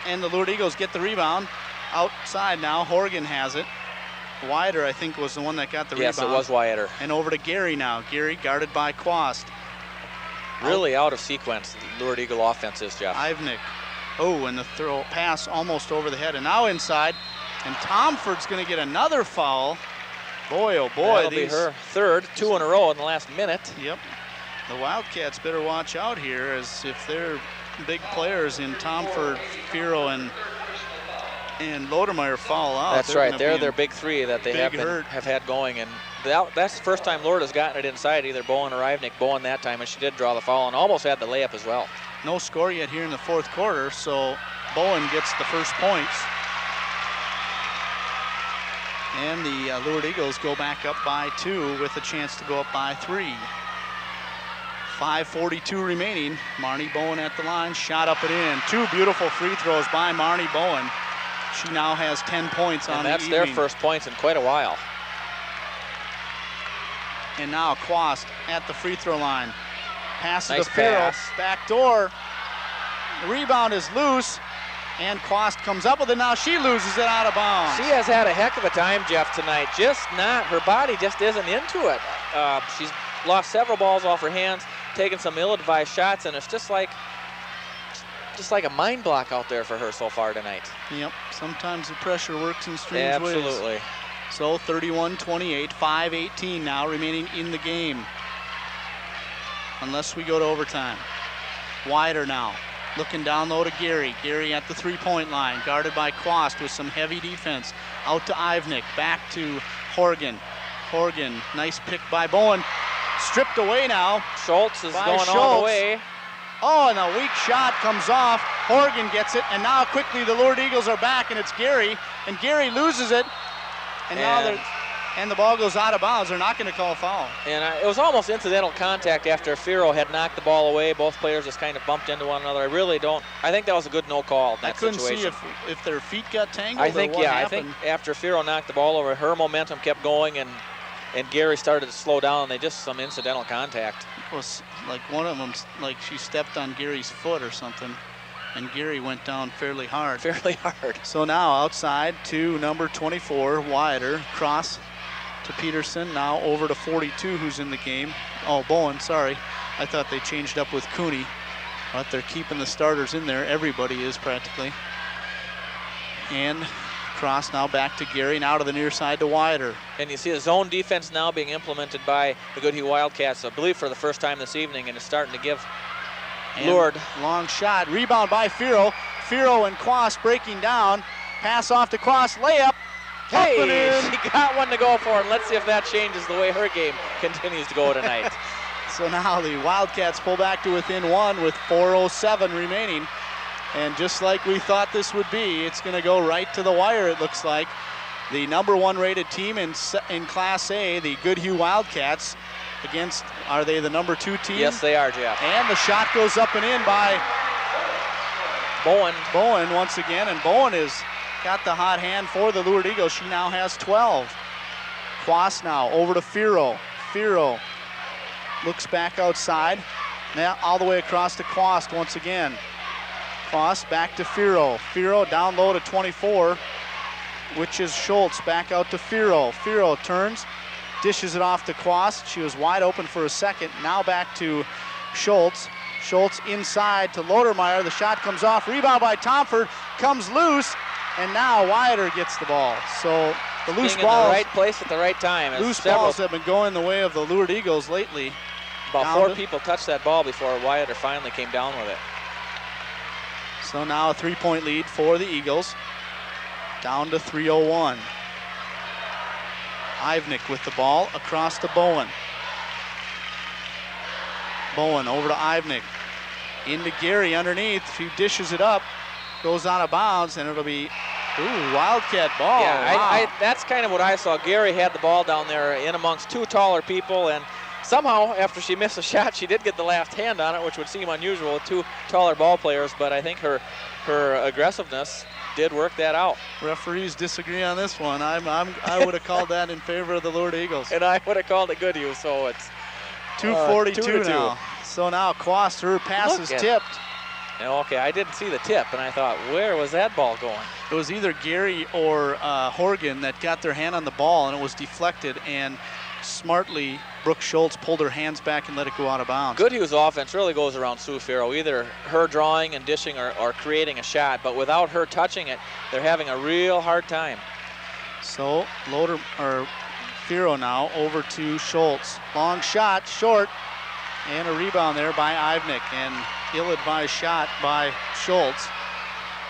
and the Lourdes Eagles get the rebound. Outside now, Horgan has it. Wider, I think, was the one that got the rebound. Yes, it was Wider. And over to Gary now. Gary guarded by Quast. Really out of sequence, the Lourdes Eagle offense is, Jeff. Ivnik. Oh, and the pass almost over the head. And now inside. And Thomforde's going to get another foul. Boy, oh boy. That'll be her third, 2 in a row in the last minute. Yep. The Wildcats better watch out here, as if they're big players in Thomforde, Fiero, and Lodermeier foul out. That's right. They're their big three that they have had going, and that's the first time Lourdes has gotten it inside, either Bowen or Ivnik. Bowen that time, and she did draw the foul and almost had the layup as well. No score yet here in the fourth quarter, so Bowen gets the first points. And the Lourdes Eagles go back up by 2 with a chance to go up by 3. 5:42 remaining. Marnie Bowen at the line, shot up and in. 2 beautiful free throws by Marnie Bowen. She now has 10 points on the evening. And that's their first points in quite a while. And now Quast at the free throw line. Pass Nice to Fiero, pass. back door. The rebound is loose, and Quast comes up with it. Now she loses it out of bounds. She has had a heck of a time, Jeff, tonight. Her body just isn't into it. She's lost several balls off her hands, taken some ill-advised shots, and it's just like a mind block out there for her so far tonight. Yep, sometimes the pressure works in strange ways. Absolutely. So 31-28, 5:18 now remaining in the game. Unless we go to overtime. Wider now, looking down low to Gary. Gary at the three-point line, guarded by Quast with some heavy defense. Out to Ivnik, back to Horgan. Horgan, nice pick by Bowen. Stripped away now. Schultz is going Schultz. all the way. Oh, and a weak shot comes off. Horgan gets it, and now quickly the Lourdes Eagles are back, and it's Gary, and Gary loses it, and now the ball goes out of bounds. They're not going to call a foul. And it was almost incidental contact after Fiero had knocked the ball away. Both players just kind of bumped into one another. I think that was a good no call in that situation. I couldn't see if their feet got tangled. I think, or what yeah, happened. I think after Fiero knocked the ball over, her momentum kept going, and Gary started to slow down, and they just some incidental contact. It was like one of them, like she stepped on Gary's foot or something, and Gary went down fairly hard. So now outside to number 24, Wider, cross to Peterson, now over to 42, who's in the game. Oh, Bowen, sorry. I thought they changed up with Cooney, but they're keeping the starters in there. Everybody is practically. And cross now back to Gary, now to the near side to Wider. And you see the zone defense now being implemented by the Goodhue Wildcats, I believe for the first time this evening, and it's starting to give Lourdes. Long shot, rebound by Fiero. Fiero and Quast breaking down. Pass off to Quast, layup. Hey, she got one to go for, and let's see if that changes the way her game continues to go tonight. So now the Wildcats pull back to within 1 with 4:07 remaining. And just like we thought this would be, it's going to go right to the wire, it looks like. The number 1 rated team in Class A, the Goodhue Wildcats, against, are they the number 2 team? Yes, they are, Jeff. And the shot goes up and in by Bowen. Bowen once again, and Bowen has got the hot hand for the Lourdes Eagles. She now has 12. Quast now over to Fiero. Fiero looks back outside. Now all the way across to Quast once again. Quast back to Fiero. Fiero down low to 24, which is Schultz. Back out to Fiero. Fiero turns, dishes it off to Quast. She was wide open for a second. Now back to Schultz. Schultz inside to Lodermeier. The shot comes off. Rebound by Thomforde. Comes loose. And now Wider gets the ball. So the loose balls. In the right place at the right time. Loose balls have been going the way of the Lourdes Eagles lately. About 4 people touched that ball before Wider finally came down with it. So now a 3-point lead for the Eagles. Down to 3:01. Ivnik with the ball across to Bowen. Bowen over to Ivnik. Into Gary underneath. She dishes it up. Goes out of bounds, and it'll be, Wildcat ball. Yeah, wow. that's kind of what I saw. Gary had the ball down there in amongst 2 taller people, and somehow, after she missed a shot, she did get the last hand on it, which would seem unusual with 2 taller ball players, but I think her aggressiveness did work that out. Referees disagree on this one. I would have called that in favor of the Lourdes Eagles. And I would have called it Goodhue, so it's 2:42 now. So now Quast, her pass is tipped. Okay, I didn't see the tip, and I thought, where was that ball going? It was either Gary or Horgan that got their hand on the ball, and it was deflected, and smartly Brooke Schultz pulled her hands back and let it go out of bounds. Goodhue's offense really goes around Sue Fiero, either her drawing and dishing or creating a shot, but without her touching it, they're having a real hard time. So Fiero now over to Schultz. Long shot, short, And a rebound there by Ivnik, and ill-advised shot by Schultz,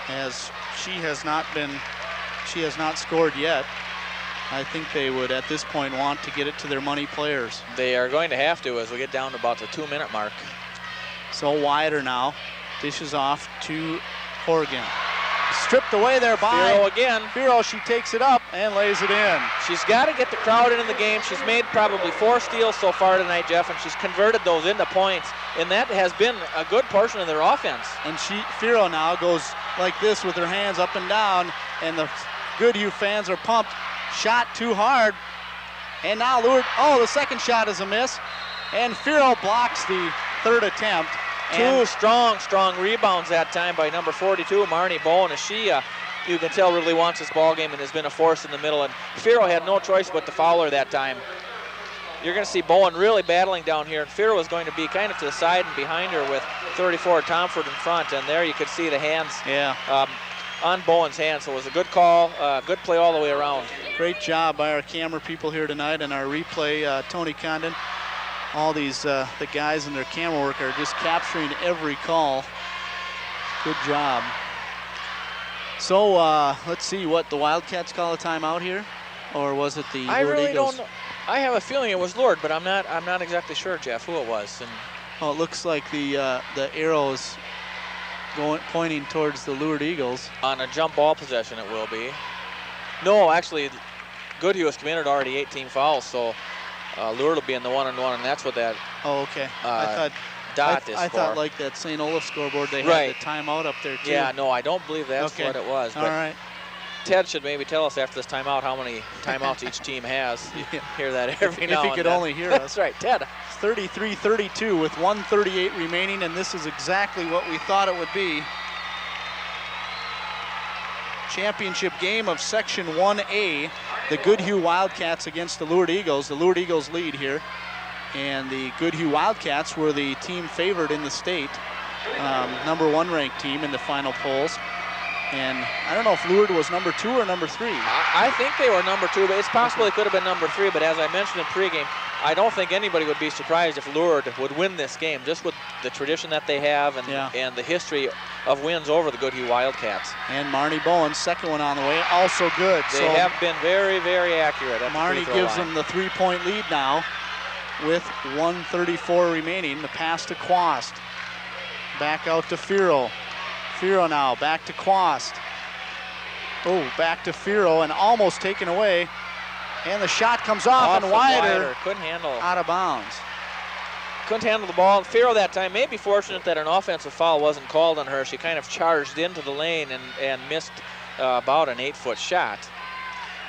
as she has not scored yet. I think they would at this point want to get it to their money players. They are going to have to as we get down to about the 2-minute mark. So Wider now dishes off to Horgan. Stripped away there by Fiero again. Fiero, she takes it up and lays it in. She's got to get the crowd into the game. She's made probably 4 steals so far tonight, Jeff, and she's converted those into points. And that has been a good portion of their offense. And Fiero now goes like this with her hands up and down, and the Goodhue fans are pumped. Shot too hard, and now Lourdes, the second shot is a miss, and Fiero blocks the third attempt. Two strong rebounds that time by number 42, Marnie Bowen, as she, you can tell, really wants this ball game and has been a force in the middle. And Fiero had no choice but to foul her that time. You're going to see Bowen really battling down here, and Fiero was going to be kind of to the side and behind her with 34 Thomforde in front, and there you could see the hands on Bowen's hands. So it was a good call, good play all the way around. Great job by our camera people here tonight and our replay, Tony Condon. All these, the guys in their camera work are just capturing every call. Good job. So let's see, what, the Wildcats call a timeout here? Or was it the I Lourdes really Eagles? don't know. I have a feeling it was Lourdes, but I'm not exactly sure, Jeff, who it was. And Oh, it looks like the arrow is pointing towards the Lourdes Eagles. on a jump ball possession, it will be. No, actually, Goodhue has committed already 18 fouls, so Lourdes will be in the one-on-one, and that's what that Oh, okay. I thought thought like that St. Olaf scoreboard, they Right. had the timeout up there too. Yeah, no, I don't believe that's Okay. what it was. All But right. Ted should maybe tell us after this timeout how many timeouts each team has. Yeah. Hear that every If now he and could then. only hear us. That's right, Ted. 33-32 with 1:38 remaining, and this is exactly what we thought it would be. Championship game of Section 1A. The Goodhue Wildcats against the Lourdes Eagles. The Lourdes Eagles lead here. And the Goodhue Wildcats were the team favored in the state. #1 ranked team in the final polls. And I don't know if Lourdes was number 2 or number 3. I think they were number 2, but it's possible it could have been number 3. But as I mentioned in pregame, I don't think anybody would be surprised if Lourdes would win this game, just with the tradition that they have and the history of wins over the Goodhue Wildcats. And Marnie Bowen, second one on the way, also good. They have been very, very accurate at the Marnie free throw gives line. them the 3-point lead now with 1:34 remaining. The pass to Quast. Back out to Fiero. Fiero now back to Quast. Oh, back to Fiero and almost taken away. And the shot comes off and wider. Couldn't handle. Out of bounds. Couldn't handle the ball. Fiero that time may be fortunate that an offensive foul wasn't called on her. She kind of charged into the lane and missed about an 8-foot shot.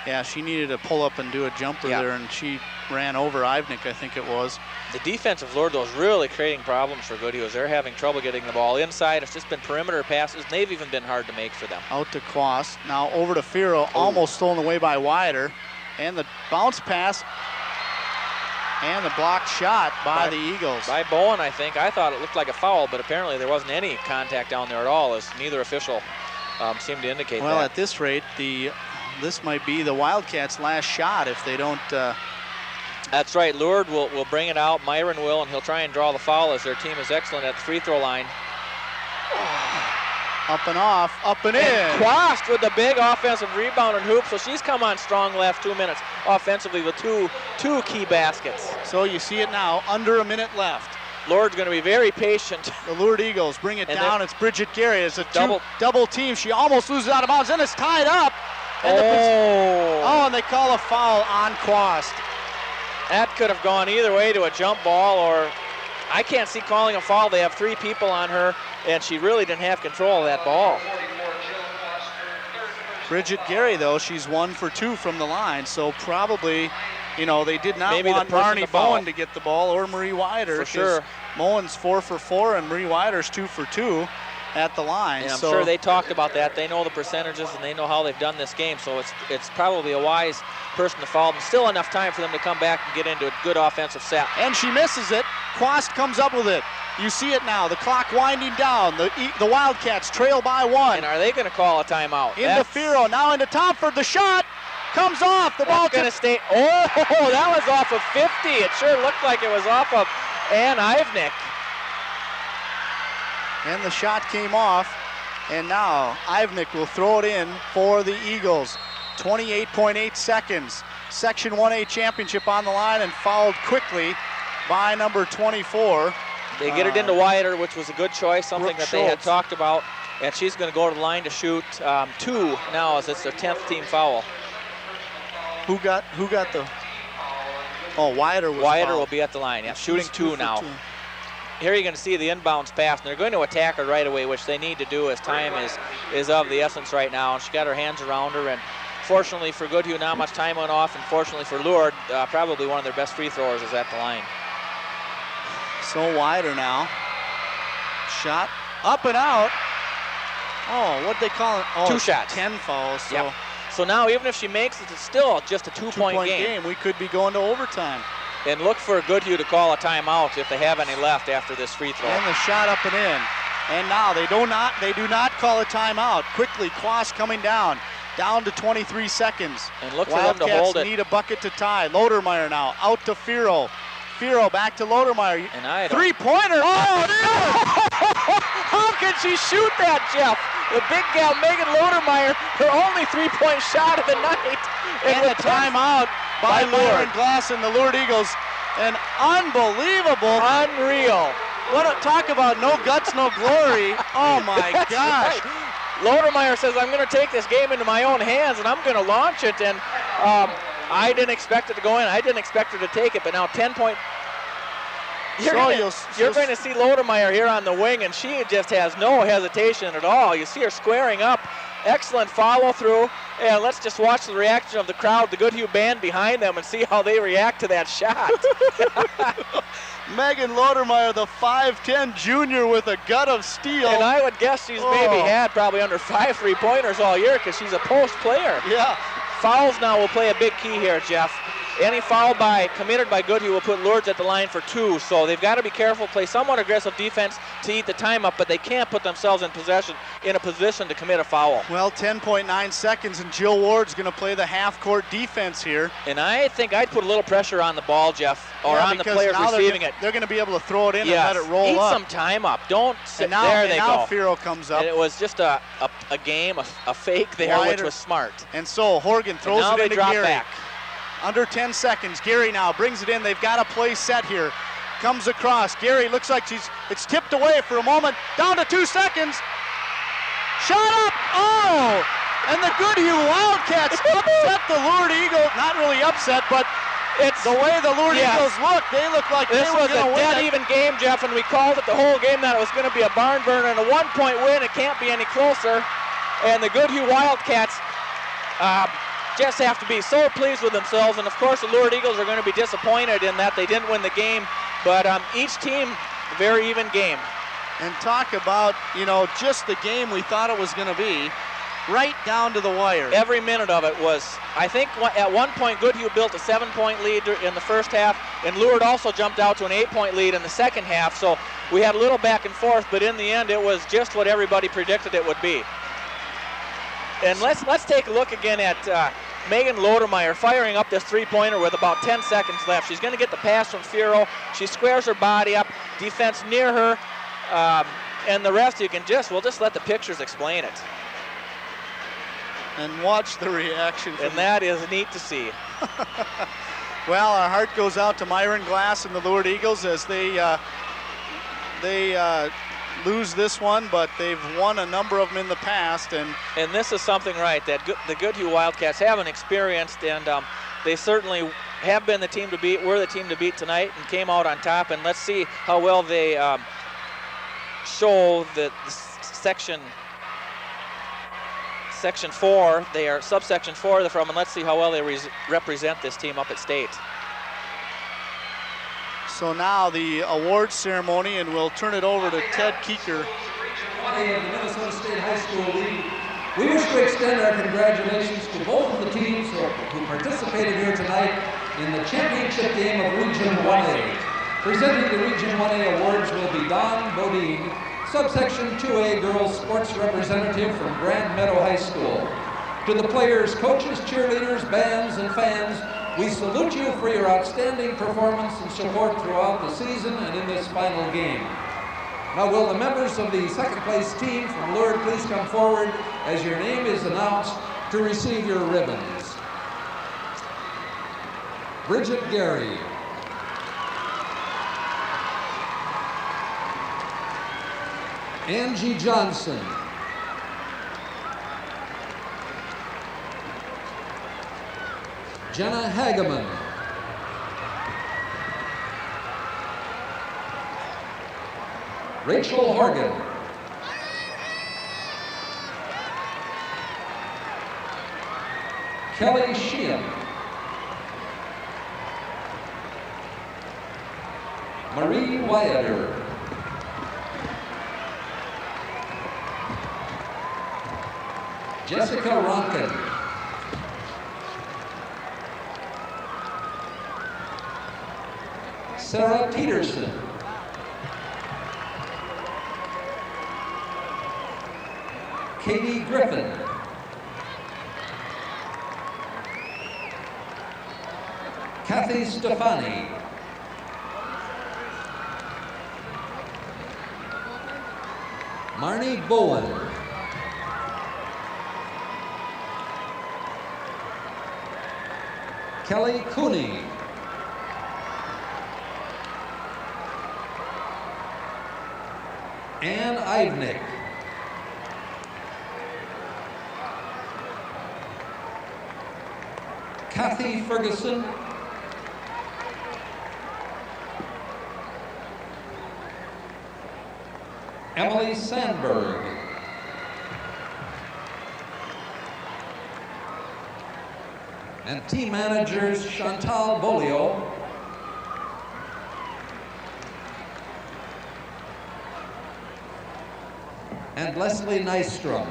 Yeah, she needed to pull up and do a jumper there, and she ran over Ivnik, I think it was. The defense of Lourdes is really creating problems for Goodhue as they're having trouble getting the ball inside. It's just been perimeter passes, and they've even been hard to make for them. Out to Quast. Now over to Fiero, almost stolen away by Wider. And the bounce pass and the blocked shot by the Eagles. By Bowen, I think. I thought it looked like a foul, but apparently there wasn't any contact down there at all, as neither official seemed to indicate Well, that. at this rate, this might be the Wildcats' last shot if they don't. That's right. Lourdes will bring it out. Myron will, and he'll try and draw the foul as their team is excellent at the free throw line. Up and off, up and in. And Quast with the big offensive rebound and hoop, so she's come on strong last 2 minutes offensively with two key baskets. So you see it now, under a minute left. Lourdes going to be very patient. The Lourdes Eagles bring it And down. It's Bridget Gary. It's a double team. She almost loses out of bounds, and it's tied up. And and they call a foul on Quast. That could have gone either way to a jump ball, or I can't see calling a foul. They have 3 people on her, and she really didn't have control of that ball. Bridget Gary, though, she's 1 for 2 from the line, so probably, they did not Maybe want the person Marnie to foul. Bowen to get the ball or Marie Wider. For sure. Bowen's 4 for 4 and Marie Wider's 2 for 2 at the line. And I'm sure they talked about that. They know the percentages and they know how they've done this game, so it's probably a wise person to foul them. Still enough time for them to come back and get into a good offensive set. And she misses it. Quast comes up with it. You see it now, the clock winding down. The Wildcats trail by 1. And are they going to call a timeout? Into Fiero, now into Thomforde. The shot comes off. The ball going to stay. Oh, that was off of 50. It sure looked like it was off of and Ivnik. And the shot came off, and now Ivnik will throw it in for the Eagles. 28.8 seconds. Section 1A championship on the line and fouled quickly by number 24. They get it into Wider, which was a good choice, something that they had talked about. And she's going to go to the line to shoot 2 now, as it's their 10th team foul. Who got the? Oh, Wider was Wider fouled. will be at the line. Yeah, shooting She's 2 now. Here you're going to see the inbounds pass, and they're going to attack her right away, which they need to do as time is of the essence right now. And she got her hands around her, and fortunately for Goodhue, not much time went off, and fortunately for Lourdes, probably one of their best free throwers is at the line. So Wider now. Shot up and out. Oh, what'd they call it? Oh, 2 shots. 10 fouls. So Yep. So now even if she makes it, it's still just a two-point game. We could be going to overtime. And look for Goodhue to call a timeout if they have any left after this free throw. And the shot up and in. And now they do not call a timeout. Quickly, Quas coming down to 23 seconds. And look for them to hold it. Wildcats need a bucket to tie. Lodermeier now out to Fiero. Fiero back to Lodermeier. And I don't. Three-pointer. Oh, How can she shoot that, Jeff? The big gal, Megan Lodermeier, her only three-point shot of the night. And a timeout by Myron Glass and the Lourdes Eagles. An unbelievable. Unreal. Talk about no guts, no glory. Oh, my gosh. Right. Lodermeier says, I'm going to take this game into my own hands, and I'm going to launch it. And I didn't expect it to go in. I didn't expect her to take it, but now 10-point. You're going to see Lodermeier here on the wing, and she just has no hesitation at all. You see her squaring up. Excellent follow-through. And let's just watch the reaction of the crowd, the Goodhue band behind them, and see how they react to that shot. Megan Lodermeier, the 5'10 junior with a gut of steel. And I would guess she's maybe had probably under 5 3-pointers all year because she's a post player. Yeah. Fouls now will play a big key here, Jeff. Any foul committed by Goodhue will put Lourdes at the line for 2. So they've got to be careful, play somewhat aggressive defense to eat the time up, but they can't put themselves in a position to commit a foul. Well, 10.9 seconds, and Jill Ward's going to play the half-court defense here. And I think I'd put a little pressure on the ball, Jeff, or on the players receiving it. They're going to be able to throw it in and let it roll up. Eat some time up. Don't sit now, there. They now go. Fiero comes up. And it was just a game, a fake there, which was smart. And so Horgan throws it into drop Gary. Back. Under 10 seconds. Gary now brings it in. They've got a play set here. Comes across. Gary looks like it's tipped away for a moment. Down to 2 seconds. Shot up. Oh! And the Goodhue Wildcats upset the Lourdes Eagles. Not really upset, but it's the way the Lourdes Eagles look. They look like this was a dead even game, Jeff, and we called it the whole game that it was going to be a barn burner and a 1-point win. It can't be any closer. And the Goodhue Wildcats just have to be so pleased with themselves, and of course the Lourdes Eagles are going to be disappointed in that they didn't win the game, but each team, very even game. And talk about, just the game we thought it was going to be, right down to the wire. Every minute of it was, I think at one point Goodhue built a 7-point lead in the first half, and Lourdes also jumped out to an 8-point lead in the second half, so we had a little back and forth, but in the end it was just what everybody predicted it would be. And let's take a look again at Megan Lodermeier firing up this 3-pointer with about 10 seconds left. She's going to get the pass from Fiero. She squares her body up, defense near her, and the rest we'll just let the pictures explain it. And watch the reaction. And that is neat to see. Well, our heart goes out to Myron Glass and the Lourdes Eagles as they lose this one, but they've won a number of them in the past. And this is something right that the Goodhue Wildcats haven't experienced, and they certainly have been the team to beat. We're the team to beat tonight and came out on top. And let's see how well they show the section 4. They are subsection 4 they're from, and let's see how well they represent this team up at state. So now the awards ceremony, and we'll turn it over to Ted Keeker. Of the Minnesota State High School League. We wish to extend our congratulations to both of the teams who participated here tonight in the championship game of Region 1A. Presenting the Region 1A awards will be Don Bodine, subsection 2A girls sports representative from Grand Meadow High School. To the players, coaches, cheerleaders, bands, and fans, We salute you for your outstanding performance and support throughout the season and in this final game. Now will the members of the second place team from Lourdes please come forward as your name is announced to receive your ribbons. Bridget Gary. Angie Johnson. Jenna Hageman. Rachel Horgan. Kelly Sheehan. Marie Wyatter. Jessica Ronkin. Sarah Peterson. Katie Griffin. Kathy Stefani. Marnie Bowen. Kelly Cooney. Ann Ivnick. Kathy Ferguson. Emily Sandberg. And team managers Chantal Bolio and Leslie Nystrom.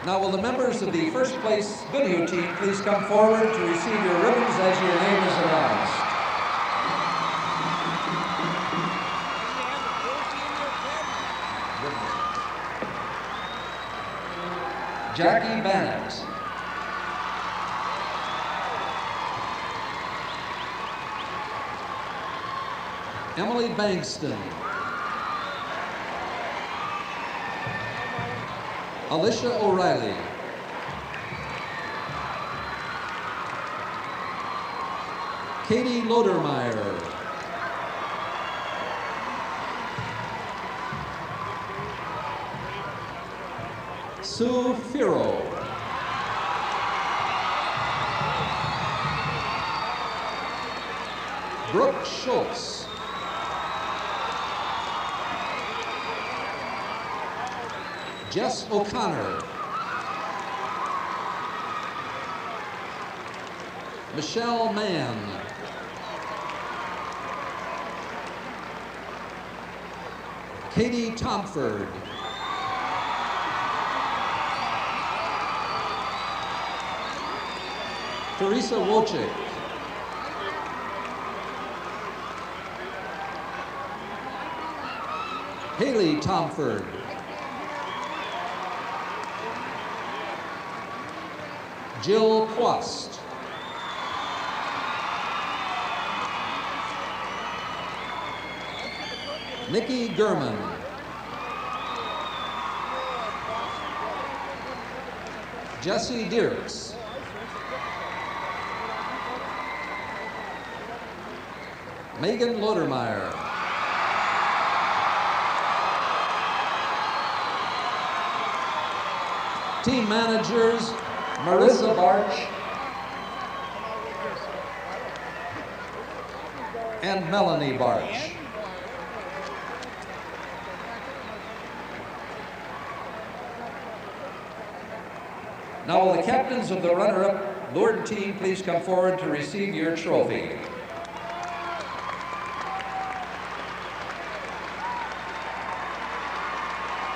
Now will the members of the first place Goodhue team please come forward to receive your ribbons as your name is announced. Jackie Bannett. Emily Bankston. Alicia O'Reilly. Katie Lodermeier. Sue Fiero. Brooke Schultz. Jess O'Connor. Michelle Mann. Katie Thomforde. Teresa Wojcik. Haley Thomforde. Jill Quast. Nikki Gurman. Jesse Dierks. Megan Lodermeier. Team managers Marissa Barch and Melanie Barch. Now will the captains of the runner-up Lourdes team please come forward to receive your trophy.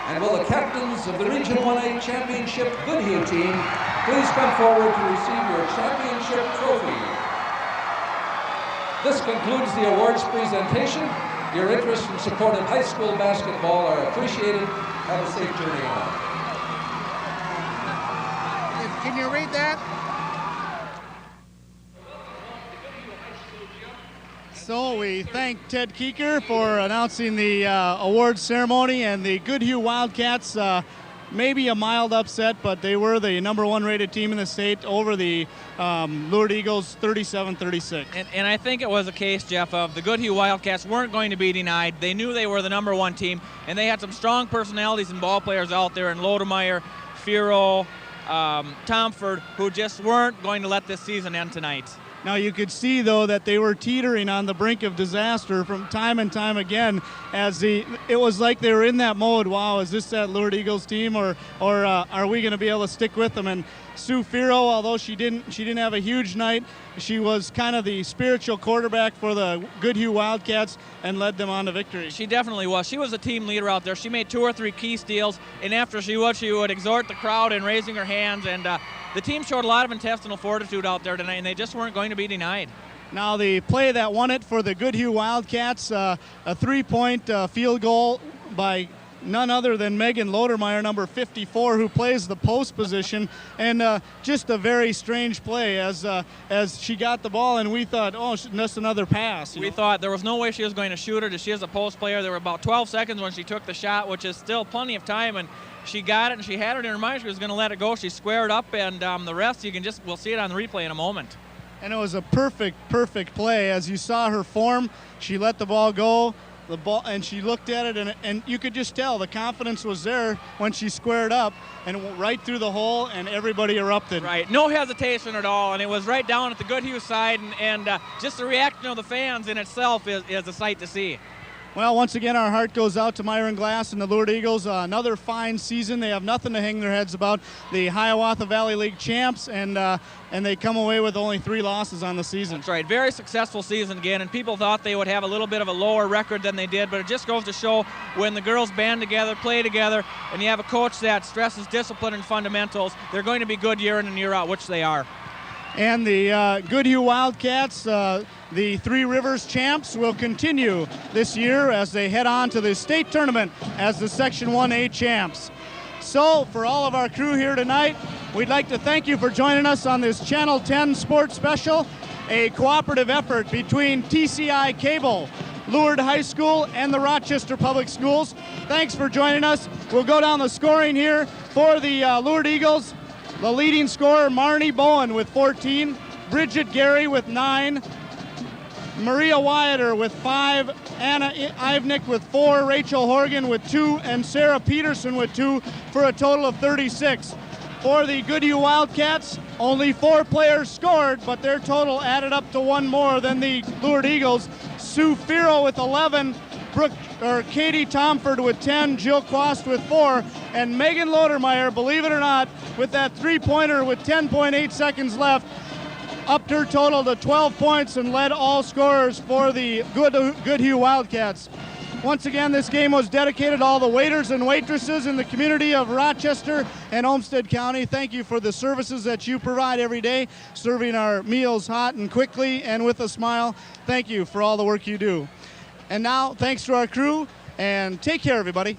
And will the captains of the Region 1A Championship Goodhue team please come forward to receive your championship trophy. This concludes the awards presentation. Your interest and support of high school basketball are appreciated. Have a safe journey home. Can you read that? So we thank Ted Keeker for announcing the awards ceremony, and the Goodhue Wildcats, maybe a mild upset, but they were the #1 rated team in the state over the Lourdes Eagles 37-36. And I think it was a case, Jeff, of the Goodhue Wildcats weren't going to be denied. They knew they were the #1 team, and they had some strong personalities and ball players out there in Lodermeier, Fiero, Thomforde, who just weren't going to let this season end tonight. Now you could see, though, that they were teetering on the brink of disaster from time and time again, as it was like they were in that mode. Wow, is this that Lourdes Eagles team, or are we going to be able to stick with them? And Sue Fiero, although she didn't have a huge night, she was kind of the spiritual quarterback for the Goodhue Wildcats and led them on to victory. She definitely was. She was a team leader out there. She made 2 or 3 key steals, and after she would exhort the crowd in raising her hands, and the team showed a lot of intestinal fortitude out there tonight, and they just weren't going to be denied. Now the play that won it for the Goodhue Wildcats, a 3-point field goal by none other than Megan Lodermeier, number 54, who plays the post position, and just a very strange play as she got the ball, and we thought, oh, just another pass. We thought there was no way she was going to shoot it, as she is a post player. There were about 12 seconds when she took the shot, which is still plenty of time, and she got it, and she had it in her mind she was going to let it go. She squared up, and the rest we'll see it on the replay in a moment. And it was a perfect play. As you saw her form, she let the ball go. And she looked at it, and you could just tell the confidence was there when she squared up and went right through the hole, and everybody erupted. Right, no hesitation at all, and it was right down at the Goodhue side, and just the reaction of the fans in itself is a sight to see. Well, once again, our heart goes out to Myron Glass and the Lourdes Eagles. Another fine season. They have nothing to hang their heads about. The Hiawatha Valley League champs, and they come away with only 3 losses on the season. That's right. Very successful season again, and people thought they would have a little bit of a lower record than they did, but it just goes to show when the girls band together, play together, and you have a coach that stresses discipline and fundamentals, they're going to be good year in and year out, which they are. And the Goodhue Wildcats, the Three Rivers champs, will continue this year as they head on to the state tournament as the Section 1A champs. So for all of our crew here tonight, we'd like to thank you for joining us on this Channel 10 Sports Special, a cooperative effort between TCI Cable, Lourdes High School, and the Rochester Public Schools. Thanks for joining us. We'll go down the scoring here for the Lourdes Eagles. The leading scorer, Marnie Bowen with 14, Bridget Gary with 9, Maria Wyatter with 5, Anna Ivnick with 4, Rachel Horgan with 2, and Sarah Peterson with 2, for a total of 36. For the Goodhue Wildcats, only 4 players scored, but their total added up to 1 more than the Lourdes Eagles. Sue Fiero with 11, Katie Thomforde with 10, Jill Quast with 4, and Megan Lodermeier, believe it or not, with that 3-pointer with 10.8 seconds left, upped her total to 12 points and led all scorers for the Goodhue Wildcats. Once again, this game was dedicated to all the waiters and waitresses in the community of Rochester and Olmsted County. Thank you for the services that you provide every day, serving our meals hot and quickly and with a smile. Thank you for all the work you do. And now, thanks to our crew, and take care, everybody.